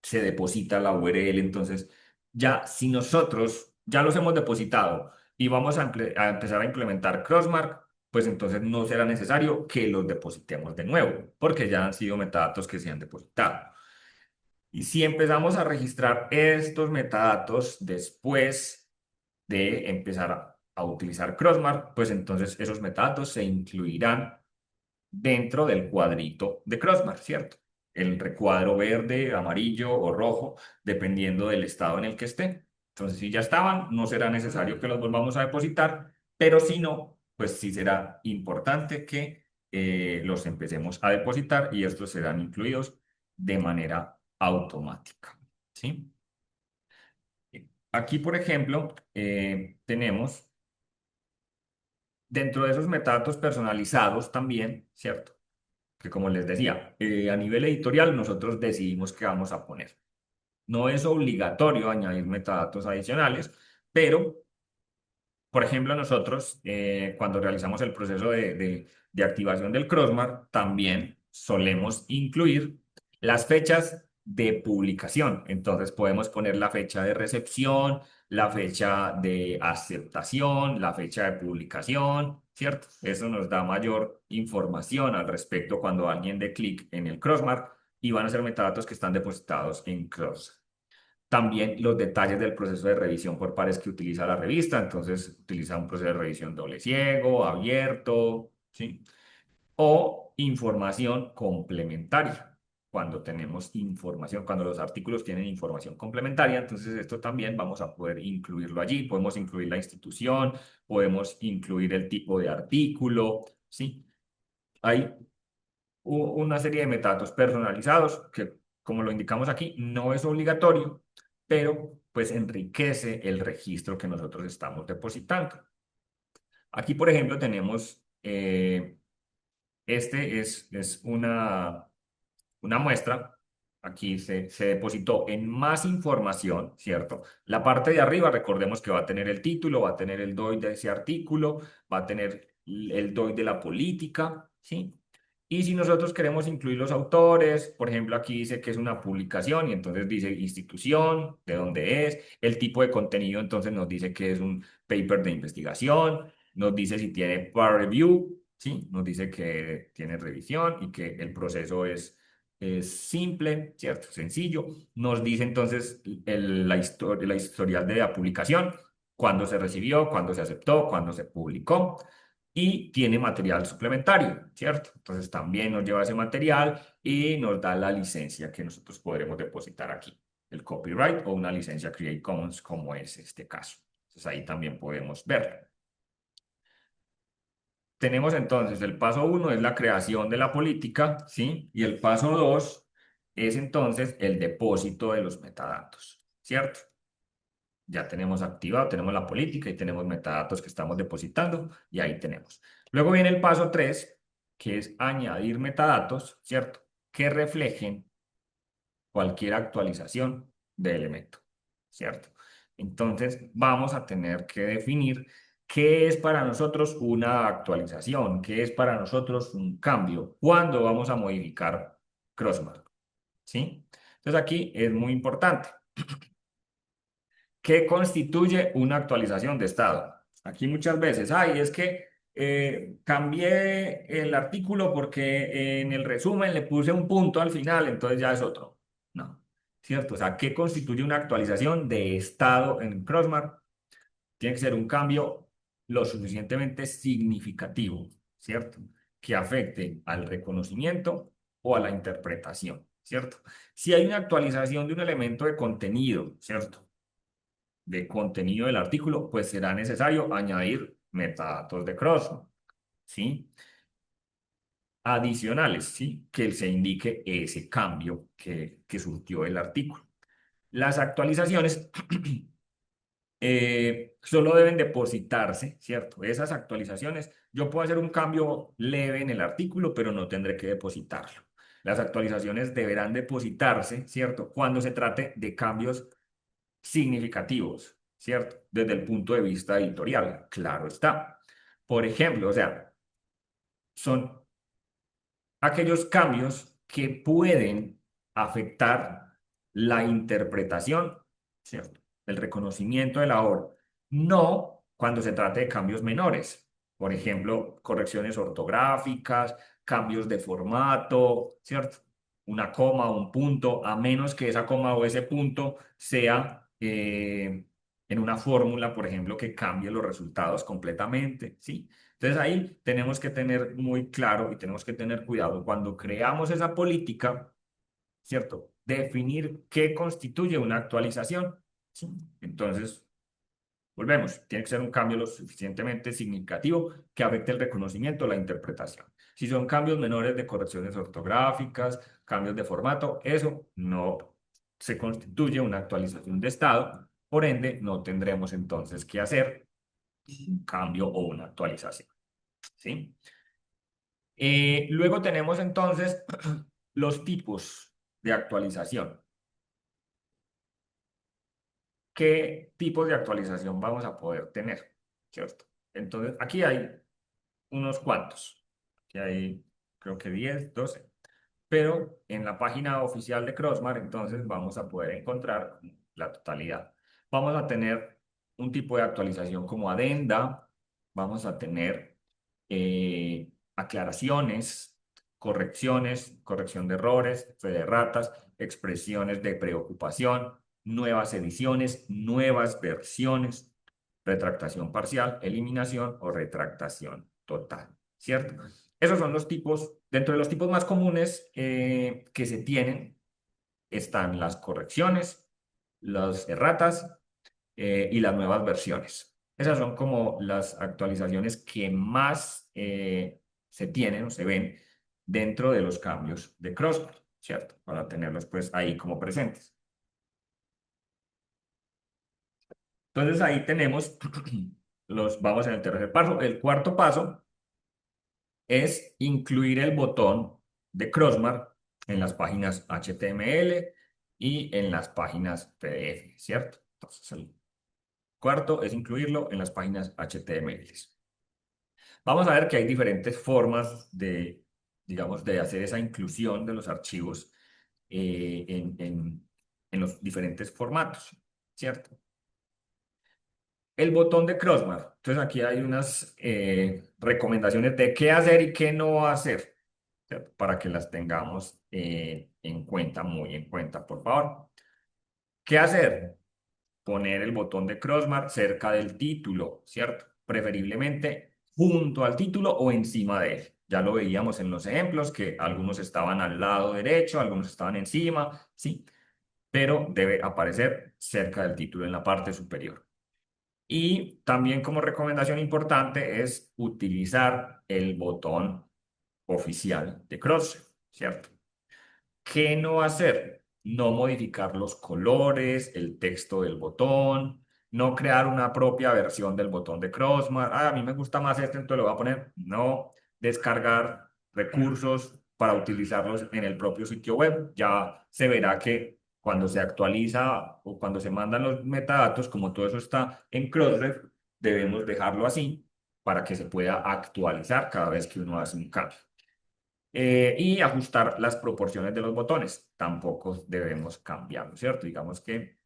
se deposita la URL, entonces ya si nosotros ya los hemos depositado y vamos a empezar a implementar Crossmark, pues entonces no será necesario que los depositemos de nuevo, porque ya han sido metadatos que se han depositado. Y si empezamos a registrar estos metadatos después de empezar a utilizar Crossmark, pues entonces esos metadatos se incluirán dentro del cuadrito de Crossmark, ¿cierto? El recuadro verde, amarillo o rojo, dependiendo del estado en el que esté. Entonces, si ya estaban, no será necesario que los volvamos a depositar, pero si no, pues sí será importante que los empecemos a depositar y estos serán incluidos de manera automática, ¿sí? Aquí, por ejemplo, tenemos dentro de esos metadatos personalizados también, ¿cierto? Que como les decía, a nivel editorial nosotros decidimos qué vamos a poner. No es obligatorio añadir metadatos adicionales, pero, por ejemplo, nosotros cuando realizamos el proceso de activación del Crossmark, también solemos incluir las fechas de publicación. Entonces podemos poner la fecha de recepción, la fecha de aceptación, la fecha de publicación, ¿cierto? Eso nos da mayor información al respecto cuando alguien dé clic en el Crossmark y van a ser metadatos que están depositados en Cross. También los detalles del proceso de revisión por pares que utiliza la revista. Entonces, utiliza un proceso de revisión doble ciego, abierto, ¿sí? O información complementaria. Cuando tenemos información, cuando los artículos tienen información complementaria, entonces esto también vamos a poder incluirlo allí. Podemos incluir la institución, podemos incluir el tipo de artículo, ¿sí? Hay una serie de metadatos personalizados que, como lo indicamos aquí, no es obligatorio, pero pues enriquece el registro que nosotros estamos depositando. Aquí, por ejemplo, tenemos, este es una muestra. Aquí se depositó en más información, ¿cierto? La parte de arriba, recordemos que va a tener el título, va a tener el DOI de ese artículo, va a tener el DOI de la política, ¿sí? Y si nosotros queremos incluir los autores, por ejemplo, aquí dice que es una publicación y entonces dice institución, de dónde es, el tipo de contenido, entonces nos dice que es un paper de investigación, nos dice si tiene peer review, ¿sí? Nos dice que tiene revisión y que el proceso es simple, ¿cierto? Sencillo. Nos dice entonces la historial de la publicación, cuándo se recibió, cuándo se aceptó, cuándo se publicó y tiene material suplementario, ¿cierto? Entonces también nos lleva ese material y nos da la licencia que nosotros podremos depositar aquí, el copyright o una licencia Creative Commons como es este caso. Entonces ahí también podemos verlo. Tenemos entonces el paso 1 es la creación de la política, ¿sí? Y el paso 2 es entonces el depósito de los metadatos, ¿cierto? Ya tenemos activado, tenemos la política y tenemos metadatos que estamos depositando y ahí tenemos. Luego viene el paso 3, que es añadir metadatos, ¿cierto? Que reflejen cualquier actualización de elemento, ¿cierto? Entonces vamos a tener que definir qué es para nosotros una actualización, qué es para nosotros un cambio, cuándo vamos a modificar Crossmark, ¿sí? Entonces aquí es muy importante. ¿Qué constituye una actualización de estado? Aquí muchas veces, ay, es que cambié el artículo porque en el resumen le puse un punto al final, entonces ya es otro. No, ¿cierto? O sea, ¿qué constituye una actualización de estado en Crossmark? Tiene que ser un cambio lo suficientemente significativo, ¿cierto? Que afecte al reconocimiento o a la interpretación, ¿cierto? Si hay una actualización de un elemento de contenido, ¿cierto? De contenido del artículo, pues será necesario añadir metadatos de crossmark, ¿sí? Adicionales, ¿sí? Que se indique ese cambio que surgió el artículo. Las actualizaciones solo deben depositarse, ¿cierto? Esas actualizaciones, yo puedo hacer un cambio leve en el artículo, pero no tendré que depositarlo. Las actualizaciones deberán depositarse, ¿cierto? Cuando se trate de cambios significativos, ¿cierto? Desde el punto de vista editorial, claro está. Por ejemplo, o sea, son aquellos cambios que pueden afectar la interpretación, ¿cierto? El reconocimiento de la obra, no cuando se trate de cambios menores, por ejemplo, correcciones ortográficas, cambios de formato, ¿cierto? Una coma o un punto, a menos que esa coma o ese punto sea en una fórmula, por ejemplo, que cambie los resultados completamente, ¿sí? Entonces ahí tenemos que tener muy claro y tenemos que tener cuidado cuando creamos esa política, ¿cierto? Definir qué constituye una actualización, ¿sí? Entonces, volvemos, tiene que ser un cambio lo suficientemente significativo que afecte el reconocimiento o la interpretación. Si son cambios menores de correcciones ortográficas, cambios de formato, eso no se constituye una actualización de estado, por ende, no tendremos entonces que hacer un cambio o una actualización, ¿sí? Luego tenemos entonces los tipos de actualización. ¿Qué tipos de actualización vamos a poder tener? ¿Cierto? Entonces, aquí hay unos cuantos. Aquí hay, creo que 10, 12. Pero en la página oficial de Crossmark, entonces vamos a poder encontrar la totalidad. Vamos a tener un tipo de actualización como adenda, vamos a tener aclaraciones, correcciones, corrección de errores, fe de erratas, expresiones de preocupación, nuevas ediciones, nuevas versiones, retractación parcial, eliminación o retractación total, ¿cierto? Esos son los tipos, dentro de los tipos más comunes que se tienen, están las correcciones, las erratas y las nuevas versiones. Esas son como las actualizaciones que más se tienen o se ven dentro de los cambios de Crossbar, ¿cierto? Para tenerlos pues ahí como presentes. Entonces ahí tenemos vamos en el tercer paso. El cuarto paso es incluir el botón de Crossmark en las páginas HTML y en las páginas PDF, ¿cierto? Entonces el cuarto es incluirlo en las páginas HTML. Vamos a ver que hay diferentes formas de, digamos, de hacer esa inclusión de los archivos en los diferentes formatos, ¿cierto? El botón de Crossmark. Entonces aquí hay unas recomendaciones de qué hacer y qué no hacer, ¿cierto? Para que las tengamos en cuenta, muy en cuenta, por favor. ¿Qué hacer? Poner el botón de Crossmark cerca del título, ¿cierto? Preferiblemente junto al título o encima de él. Ya lo veíamos en los ejemplos que algunos estaban al lado derecho, algunos estaban encima, ¿sí? Pero debe aparecer cerca del título en la parte superior. Y también como recomendación importante es utilizar el botón oficial de Crossmark, ¿cierto? ¿Qué no hacer? No modificar los colores, el texto del botón, no crear una propia versión del botón de Crossmark. Ah, a mí me gusta más este, entonces lo voy a poner. No descargar recursos para utilizarlos en el propio sitio web. Ya se verá que cuando se actualiza o cuando se mandan los metadatos, como todo eso está en Crossref, debemos dejarlo así para que se pueda actualizar cada vez que uno hace un cambio y ajustar las proporciones de los botones. Tampoco debemos cambiarlo, ¿cierto? Digamos que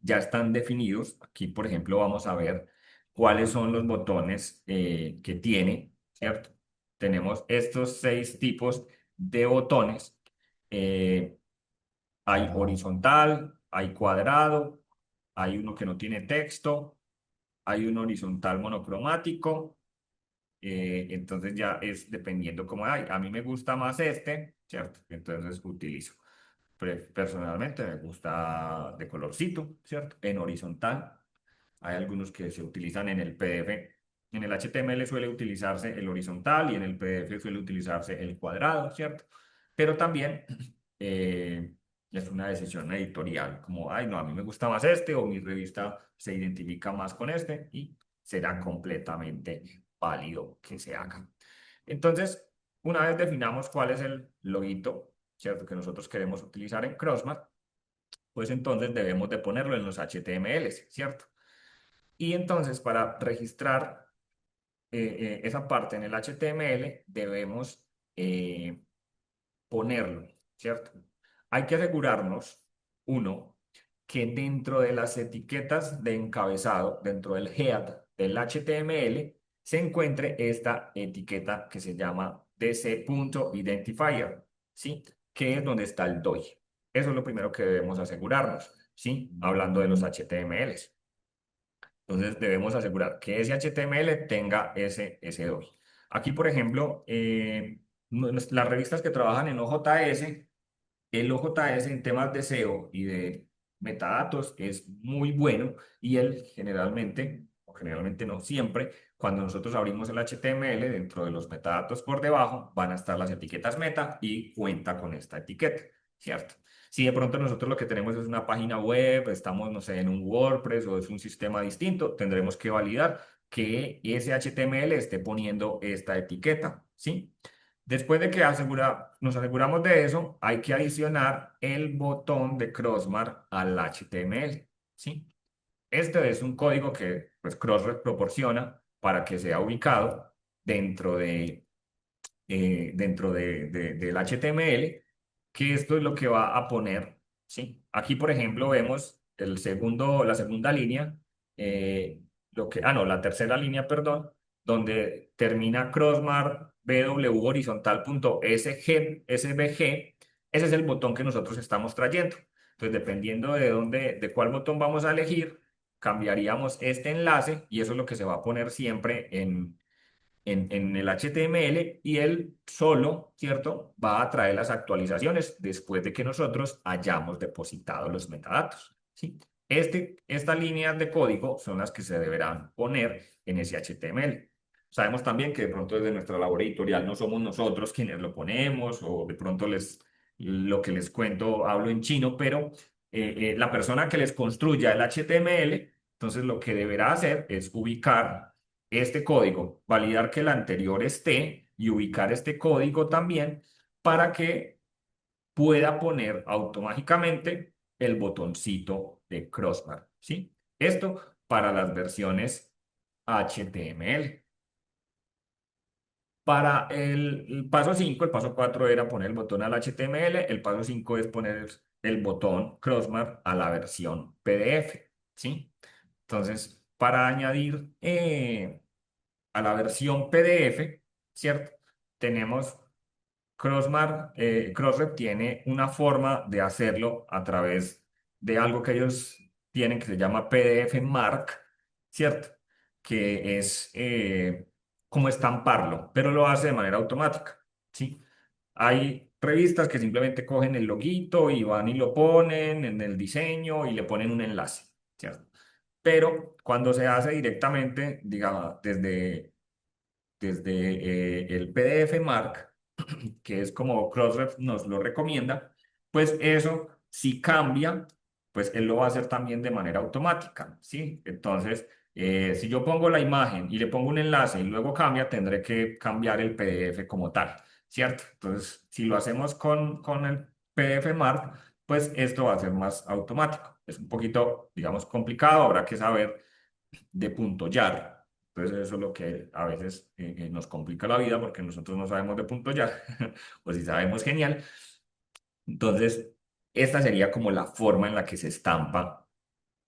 ya están definidos. Aquí, por ejemplo, vamos a ver cuáles son los botones que tiene, ¿cierto? Tenemos estos 6 tipos de botones. Eh, Hay horizontal, hay cuadrado, hay uno que no tiene texto, hay un horizontal monocromático. Entonces ya es dependiendo cómo hay. A mí me gusta más este, ¿cierto? Entonces utilizo. Personalmente me gusta de colorcito, ¿cierto? En horizontal. Hay algunos que se utilizan en el PDF. En el HTML suele utilizarse el horizontal y en el PDF suele utilizarse el cuadrado, ¿cierto? Pero también eh, es una decisión editorial, como, ay, no, a mí me gusta más este o mi revista se identifica más con este y será completamente válido que se haga. Entonces, una vez definamos cuál es el loguito, ¿cierto? Que nosotros queremos utilizar en Crossmark, pues entonces debemos de ponerlo en los HTMLs, ¿cierto? Y entonces para registrar esa parte en el HTML debemos eh, ponerlo, ¿cierto? Hay que asegurarnos, uno, que dentro de las etiquetas de encabezado, dentro del head del HTML, se encuentre esta etiqueta que se llama dc.identifier, ¿sí? Que es donde está el DOI. Eso es lo primero que debemos asegurarnos, ¿sí? Hablando de los HTMLs. Entonces debemos asegurar que ese HTML tenga ese DOI. Aquí, por ejemplo, las revistas que trabajan en OJS, el OJS en temas de SEO y de metadatos es muy bueno y él generalmente, o generalmente no siempre, cuando nosotros abrimos el HTML, dentro de los metadatos por debajo van a estar las etiquetas meta y cuenta con esta etiqueta, ¿cierto? Si de pronto nosotros lo que tenemos es una página web, estamos, no sé, en un WordPress o es un sistema distinto, tendremos que validar que ese HTML esté poniendo esta etiqueta, ¿sí? Después de que nos aseguramos de eso, hay que adicionar el botón de Crossmark al HTML, ¿sí? Este es un código que pues, Crossmark proporciona para que sea ubicado dentro del HTML, que esto es lo que va a poner, ¿sí? Aquí, por ejemplo, vemos la segunda línea, no, la tercera línea, perdón, donde termina Crossmark BW horizontal.SVG, ese es el botón que nosotros estamos trayendo. Entonces, dependiendo de cuál botón vamos a elegir, cambiaríamos este enlace y eso es lo que se va a poner siempre en el HTML y él solo, ¿cierto? Va a traer las actualizaciones después de que nosotros hayamos depositado los metadatos, ¿sí? Estas líneas de código son las que se deberán poner en ese HTML. Sabemos también que de pronto desde nuestra labor editorial no somos nosotros quienes lo ponemos o de pronto lo que les cuento hablo en chino, pero la persona que les construya el HTML, entonces lo que deberá hacer es ubicar este código, validar que el anterior esté y ubicar este código también para que pueda poner automáticamente el botoncito de Crossbar, ¿sí? Esto para las versiones HTML. Para el paso 5, el paso 4 era poner el botón al HTML, el paso 5 es poner el botón Crossmark a la versión PDF, ¿sí? Entonces, para añadir a la versión PDF, ¿cierto? Tenemos Crossref tiene una forma de hacerlo a través de algo que ellos tienen que se llama PDF Mark, ¿cierto? Que es como estamparlo, pero lo hace de manera automática, ¿sí? Hay revistas que simplemente cogen el loguito y van y lo ponen en el diseño y le ponen un enlace, ¿cierto? Pero cuando se hace directamente, digamos, desde el PDF Mark, que es como Crossref nos lo recomienda, pues eso si cambia, pues él lo va a hacer también de manera automática, ¿sí? Entonces, si yo pongo la imagen y le pongo un enlace y luego cambia, tendré que cambiar el PDF como tal, ¿cierto? Entonces, si lo hacemos con el PDF Mark, pues esto va a ser más automático. Es un poquito, digamos, complicado, habrá que saber de punto YAR. Entonces eso es lo que a veces nos complica la vida porque nosotros no sabemos de punto YAR, o si sabemos, genial. Entonces, esta sería como la forma en la que se estampa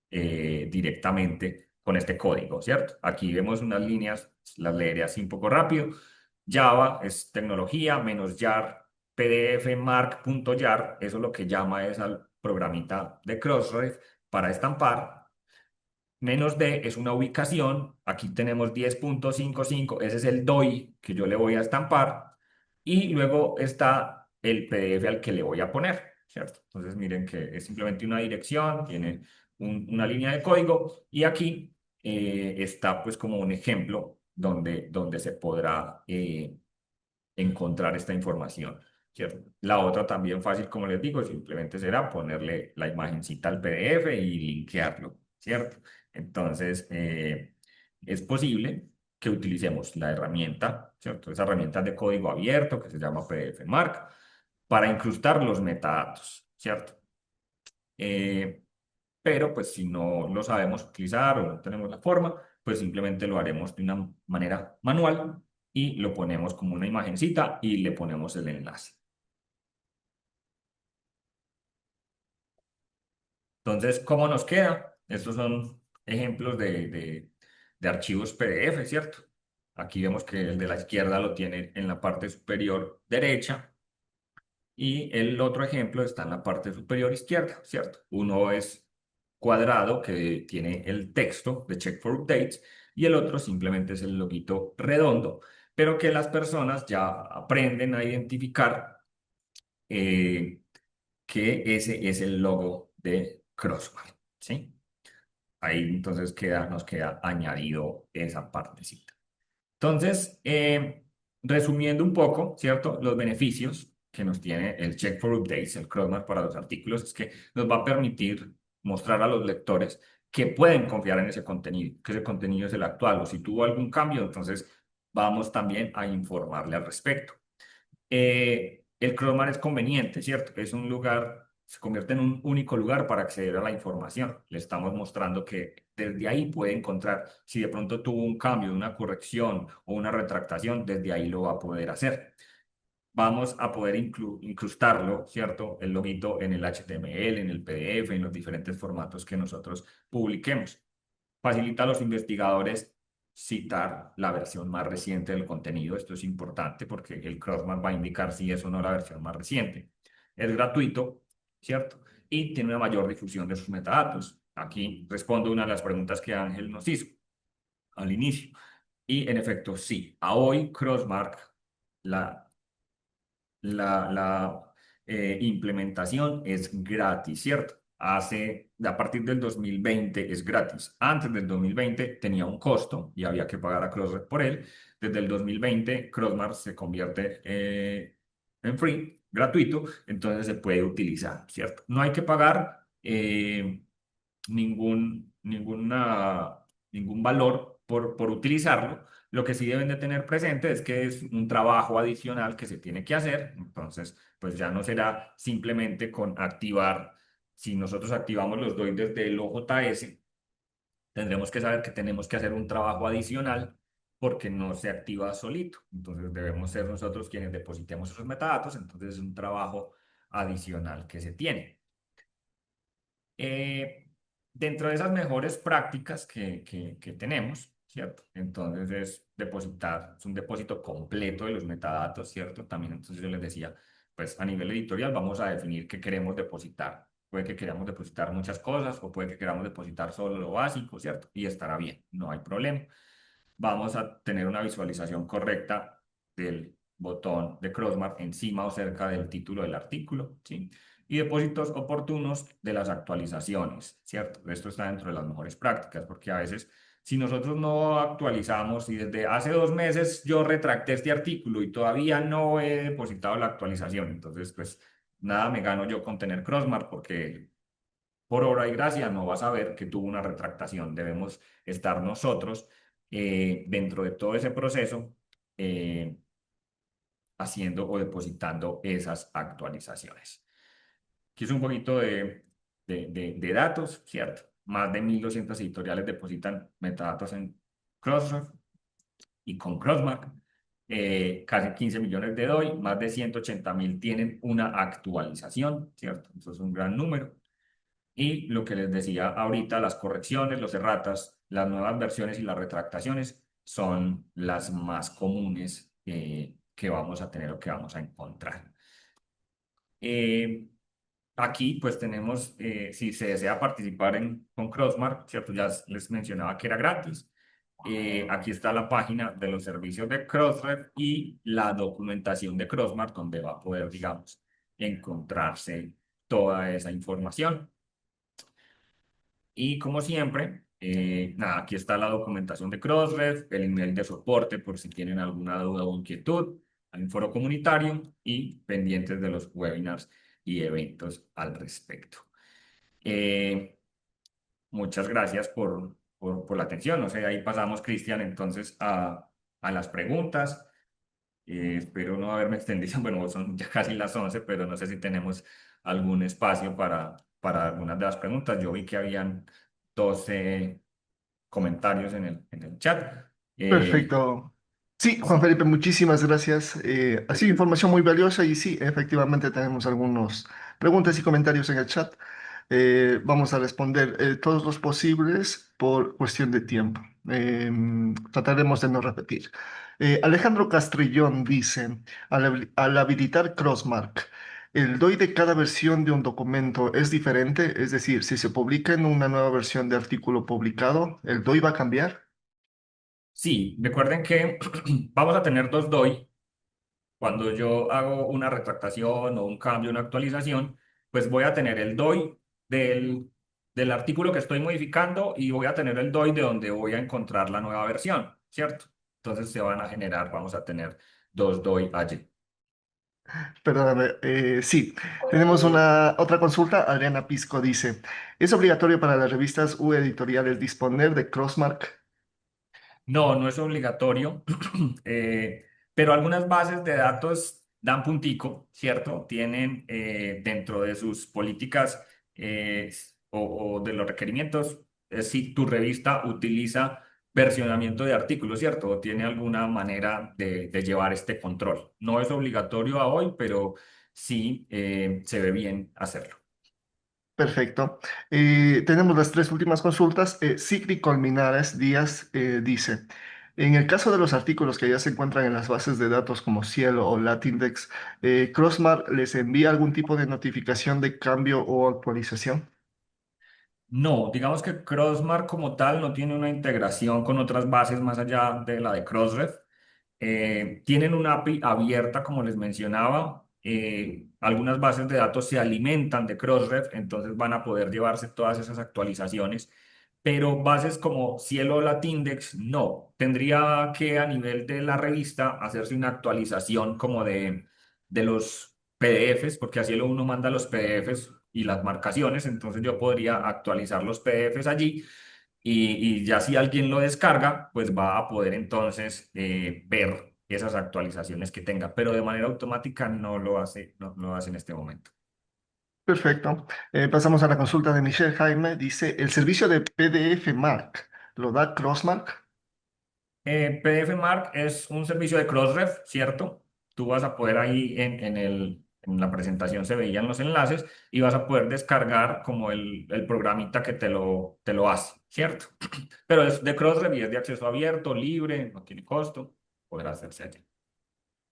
directamente con este código, ¿cierto? Aquí vemos unas líneas, las leeré así un poco rápido. Java es tecnología, menos YAR, PDF mark.jar, eso lo que llama es al programita de Crossref para estampar. Menos D es una ubicación. Aquí tenemos 10.55. Ese es el DOI que yo le voy a estampar. Y luego está el PDF al que le voy a poner, ¿cierto? Entonces miren que es simplemente una dirección, tiene una línea de código. Y aquí está pues como un ejemplo donde se podrá encontrar esta información, ¿cierto? La otra también fácil, como les digo, simplemente será ponerle la imagencita al PDF y linkearlo, ¿cierto? Entonces, es posible que utilicemos la herramienta, ¿cierto? Esa herramienta de código abierto que se llama PDF Mark para incrustar los metadatos, ¿cierto? Eh, pero pues si no lo sabemos utilizar o no tenemos la forma, pues simplemente lo haremos de una manera manual y lo ponemos como una imagencita y le ponemos el enlace. Entonces, ¿cómo nos queda? Estos son ejemplos de archivos PDF, ¿cierto? Aquí vemos que el de la izquierda lo tiene en la parte superior derecha y el otro ejemplo está en la parte superior izquierda, ¿cierto? Uno es cuadrado que tiene el texto de Check for Updates y el otro simplemente es el loguito redondo, pero que las personas ya aprenden a identificar eh, que ese es el logo de Crosswell, ¿sí? Ahí entonces nos queda añadido esa partecita. Entonces, resumiendo un poco, ¿cierto? Los beneficios que nos tiene el Check for Updates, el Crossmark para los artículos, es que nos va a permitir mostrar a los lectores que pueden confiar en ese contenido, que ese contenido es el actual, o si tuvo algún cambio, entonces vamos también a informarle al respecto. El Crossmark es conveniente, ¿cierto? Es un lugar, se convierte en un único lugar para acceder a la información. Le estamos mostrando que desde ahí puede encontrar, si de pronto tuvo un cambio, una corrección o una retractación, desde ahí lo va a poder hacer. Vamos a poder incrustarlo, ¿cierto? El loguito en el HTML, en el PDF, en los diferentes formatos que nosotros publiquemos. facilita a los investigadores citar la versión más reciente del contenido. Esto es importante porque el Crossmark va a indicar si es o no la versión más reciente. Es gratuito, ¿cierto? Y tiene una mayor difusión de sus metadatos. Aquí respondo una de las preguntas que Ángel nos hizo al inicio. Y en efecto, sí, a hoy Crossmark, la implementación es gratis, ¿cierto? A partir del 2020 es gratis. Antes del 2020 tenía un costo y había que pagar a Crossref por él. Desde el 2020, Crossmark se convierte en free, gratuito, entonces se puede utilizar, ¿cierto? No hay que pagar ningún valor por utilizarlo. Lo que sí deben de tener presente es que es un trabajo adicional que se tiene que hacer. Entonces, pues ya no será simplemente con activar. Si nosotros activamos los DOI desde el OJS, tendremos que saber que tenemos que hacer un trabajo adicional porque no se activa solito. Entonces, debemos ser nosotros quienes depositemos esos metadatos. Entonces, es un trabajo adicional que se tiene. Eh, Dentro de esas mejores prácticas que tenemos, ¿cierto? Entonces es un depósito completo de los metadatos, ¿cierto? También entonces yo les decía, pues a nivel editorial vamos a definir qué queremos depositar. Puede que queramos depositar muchas cosas o puede que queramos depositar solo lo básico, ¿cierto? Y estará bien, no hay problema. Vamos a tener una visualización correcta del botón de Crossmark encima o cerca del título del artículo, ¿sí? Y depósitos oportunos de las actualizaciones, ¿cierto? Esto está dentro de las mejores prácticas, porque a veces, si nosotros no actualizamos y desde hace 2 meses yo retracté este artículo y todavía no he depositado la actualización, entonces, pues, nada me gano yo con tener Crossmark porque por obra y gracia no vas a ver que tuvo una retractación. Debemos estar nosotros dentro de todo ese proceso eh, haciendo o depositando esas actualizaciones. Aquí es un poquito de datos, ¿cierto? Más de 1.200 editoriales depositan metadatos en Crossref y con Crossmark. Casi 15 millones de DOI, más de 180.000 tienen una actualización, ¿cierto? Eso es un gran número. Y lo que les decía ahorita, las correcciones, los erratas, las nuevas versiones y las retractaciones son las más comunes que vamos a tener o que vamos a encontrar. Eh, Aquí pues tenemos, si se desea participar con Crossmark, ¿cierto? Ya les mencionaba que era gratis. Aquí está la página de los servicios de Crossref y la documentación de Crossmark, donde va a poder, digamos, encontrarse toda esa información. Y como siempre, nada, aquí está la documentación de Crossref, el email de soporte por si tienen alguna duda o inquietud, hay un foro comunitario y pendientes de los webinars y eventos al respecto. Eh, Muchas gracias por la atención. No sé, ahí pasamos, Cristian, entonces a las preguntas. Espero no haberme extendido, bueno, son ya casi las 11, pero no sé si tenemos algún espacio para algunas de las preguntas. Yo vi que habían 12 comentarios en el chat. Eh, Perfecto. Sí, Juan sí, Felipe, muchísimas gracias. Ha sido información muy valiosa y sí, efectivamente tenemos algunas preguntas y comentarios en el chat. Vamos a responder todos los posibles por cuestión de tiempo. Trataremos de no repetir. Alejandro Castrillón dice, al habilitar Crossmark, ¿el DOI de cada versión de un documento es diferente? Es decir, si se publica en una nueva versión de artículo publicado, ¿el DOI va a cambiar? sí, recuerden que vamos a tener dos DOI. Cuando yo hago una retractación o un cambio, una actualización, pues voy a tener el DOI del artículo que estoy modificando y voy a tener el DOI de donde voy a encontrar la nueva versión, ¿cierto? Entonces se van a generar, vamos a tener dos DOI allí. Perdóname, sí, tenemos una otra consulta. Adriana Pisco dice, ¿es obligatorio para las revistas u editoriales disponer de Crossmark? No, no es obligatorio, pero algunas bases de datos dan puntico, ¿cierto? Tienen dentro de sus políticas o de los requerimientos, si tu revista utiliza versionamiento de artículos, ¿cierto? O tiene alguna manera de llevar este control. No es obligatorio a hoy, pero sí se ve bien hacerlo. Perfecto. Tenemos las tres últimas consultas. Sigrid Colmenares Díaz dice, en el caso de los artículos que ya se encuentran en las bases de datos como Cielo o Latindex, ¿Crossmark les envía algún tipo de notificación de cambio o actualización? No, digamos que Crossmark como tal no tiene una integración con otras bases más allá de la de Crossref. Tienen una API abierta, como les mencionaba. Algunas bases de datos se alimentan de Crossref, entonces van a poder llevarse todas esas actualizaciones. Pero bases como Cielo o Latindex, no. Tendría que a nivel de la revista hacerse una actualización como de los PDFs, porque a Cielo uno manda los PDFs y las marcaciones, entonces yo podría actualizar los PDFs allí y ya si alguien lo descarga, pues va a poder entonces ver esas actualizaciones que tenga, pero de manera automática no lo hace, no lo hace en este momento. Perfecto. Pasamos a la consulta de Michelle Jaime. Dice, ¿el servicio de PDF Mark lo da Crossmark? PDFmark es un servicio de Crossref, ¿cierto? Tú vas a poder ahí en la presentación se veían los enlaces y vas a poder descargar como el programita que te lo hace, ¿cierto? Pero es de Crossref y es de acceso abierto, libre, no tiene costo, podrá hacerse allí.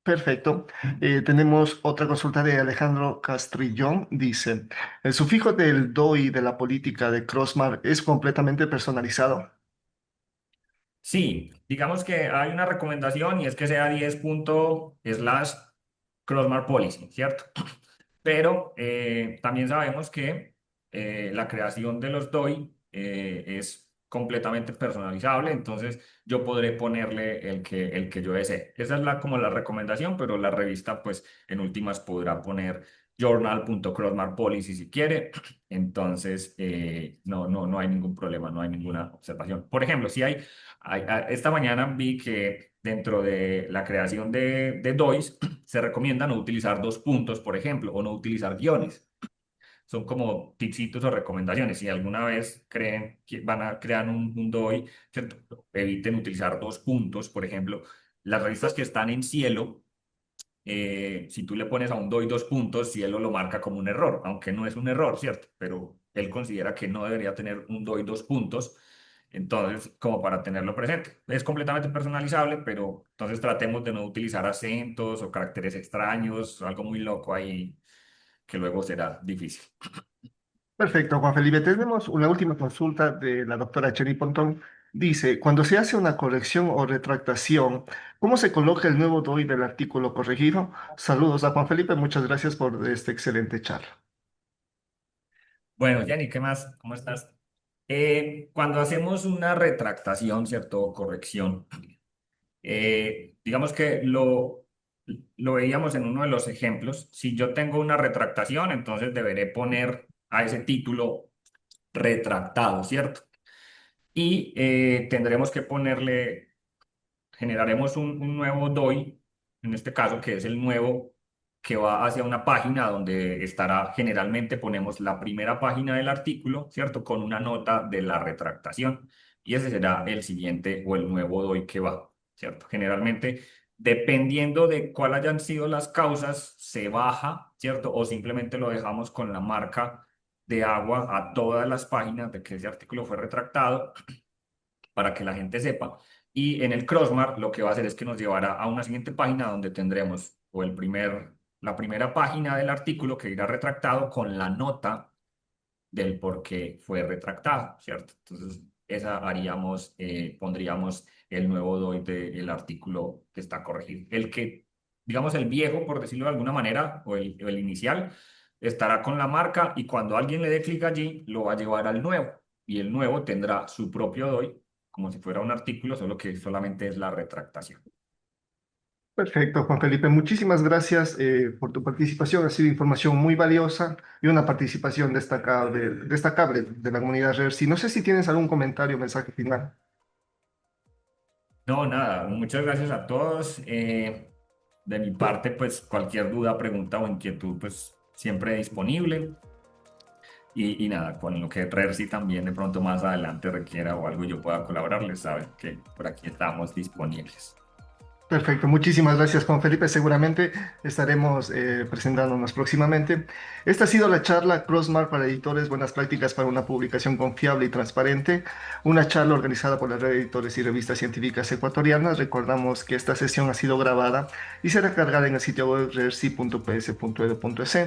Perfecto. Tenemos otra consulta de Alejandro Castrillón. Dice, ¿el sufijo del DOI de la política de Crossmark es completamente personalizado? Sí, digamos que hay una recomendación y es que sea 10./crossmark policy, ¿cierto? Pero también sabemos que la creación de los DOI es completamente personalizable, entonces yo podré ponerle el que yo desee. Esa es como la recomendación, pero la revista pues en últimas podrá poner journal.crossmarkpolicy si quiere, entonces no hay ningún problema, no hay ninguna observación. Por ejemplo, si esta mañana vi que dentro de la creación de DOIs, se recomienda no utilizar dos puntos, por ejemplo, o no utilizar guiones. Son como tipsitos o recomendaciones. Si alguna vez creen que van a crear un DOI, ¿cierto? Eviten utilizar dos puntos, por ejemplo. Las revistas que están en Cielo, si tú le pones a un DOI dos puntos, Cielo lo marca como un error, aunque no es un error, ¿cierto? Pero él considera que no debería tener un DOI dos puntos. Entonces, como para tenerlo presente, es completamente personalizable, pero entonces tratemos de no utilizar acentos o caracteres extraños, algo muy loco ahí que luego será difícil. Perfecto, Juan Felipe. Tenemos una última consulta de la doctora Cheri Pontón. Dice, cuando se hace una corrección o retractación, ¿cómo se coloca el nuevo DOI del artículo corregido? Saludos a Juan Felipe. Muchas gracias por este excelente charla. Bueno, Jenny, ¿qué más? ¿Cómo estás? Cuando hacemos una retractación, ¿cierto? O corrección, digamos que lo veíamos en uno de los ejemplos. Si yo tengo una retractación, entonces deberé poner a ese título retractado, ¿cierto? Y tendremos que ponerle, generaremos un nuevo DOI, en este caso, que es el nuevo que va hacia una página donde estará, generalmente ponemos la primera página del artículo, ¿cierto? Con una nota de la retractación. Y ese será el siguiente o el nuevo DOI que va, ¿cierto? Generalmente, dependiendo de cuál hayan sido las causas, se baja, ¿cierto? O simplemente lo dejamos con la marca de agua a todas las páginas de que ese artículo fue retractado para que la gente sepa. Y en el Crossmark lo que va a hacer es que nos llevará a una siguiente página donde tendremos la primera página del artículo que irá retractado con la nota del por qué fue retractado, ¿cierto? Entonces, pondríamos el nuevo DOI del artículo que está corregido. El que, digamos, el viejo, por decirlo de alguna manera, o el inicial, estará con la marca y cuando alguien le dé clic allí, lo va a llevar al nuevo. Y el nuevo tendrá su propio DOI, como si fuera un artículo, solo que solamente es la retractación. Perfecto, Juan Felipe. Muchísimas gracias por tu participación. Ha sido información muy valiosa y una participación destacable de la comunidad Reversi. No sé si tienes algún comentario o mensaje final. No, nada, muchas gracias a todos. De mi parte, pues cualquier duda, pregunta o inquietud, pues siempre disponible. Y nada, con lo que Rersi también de pronto más adelante requiera o algo yo pueda colaborarles, saben que por aquí estamos disponibles. Perfecto, muchísimas gracias Juan Felipe. Seguramente estaremos presentándonos próximamente. Esta ha sido la charla Crossmark para editores, buenas prácticas para una publicación confiable y transparente. Una charla organizada por la Red de Editores y Revistas Científicas Ecuatorianas. Recordamos que esta sesión ha sido grabada y será cargada en el sitio web rersi.ps.edu.es.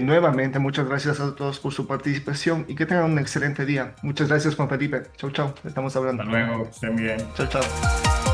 Nuevamente, muchas gracias a todos por su participación y que tengan un excelente día. Muchas gracias Juan Felipe. Chau, chau. Estamos Hasta hablando. luego, que estén bien. Chau, chau.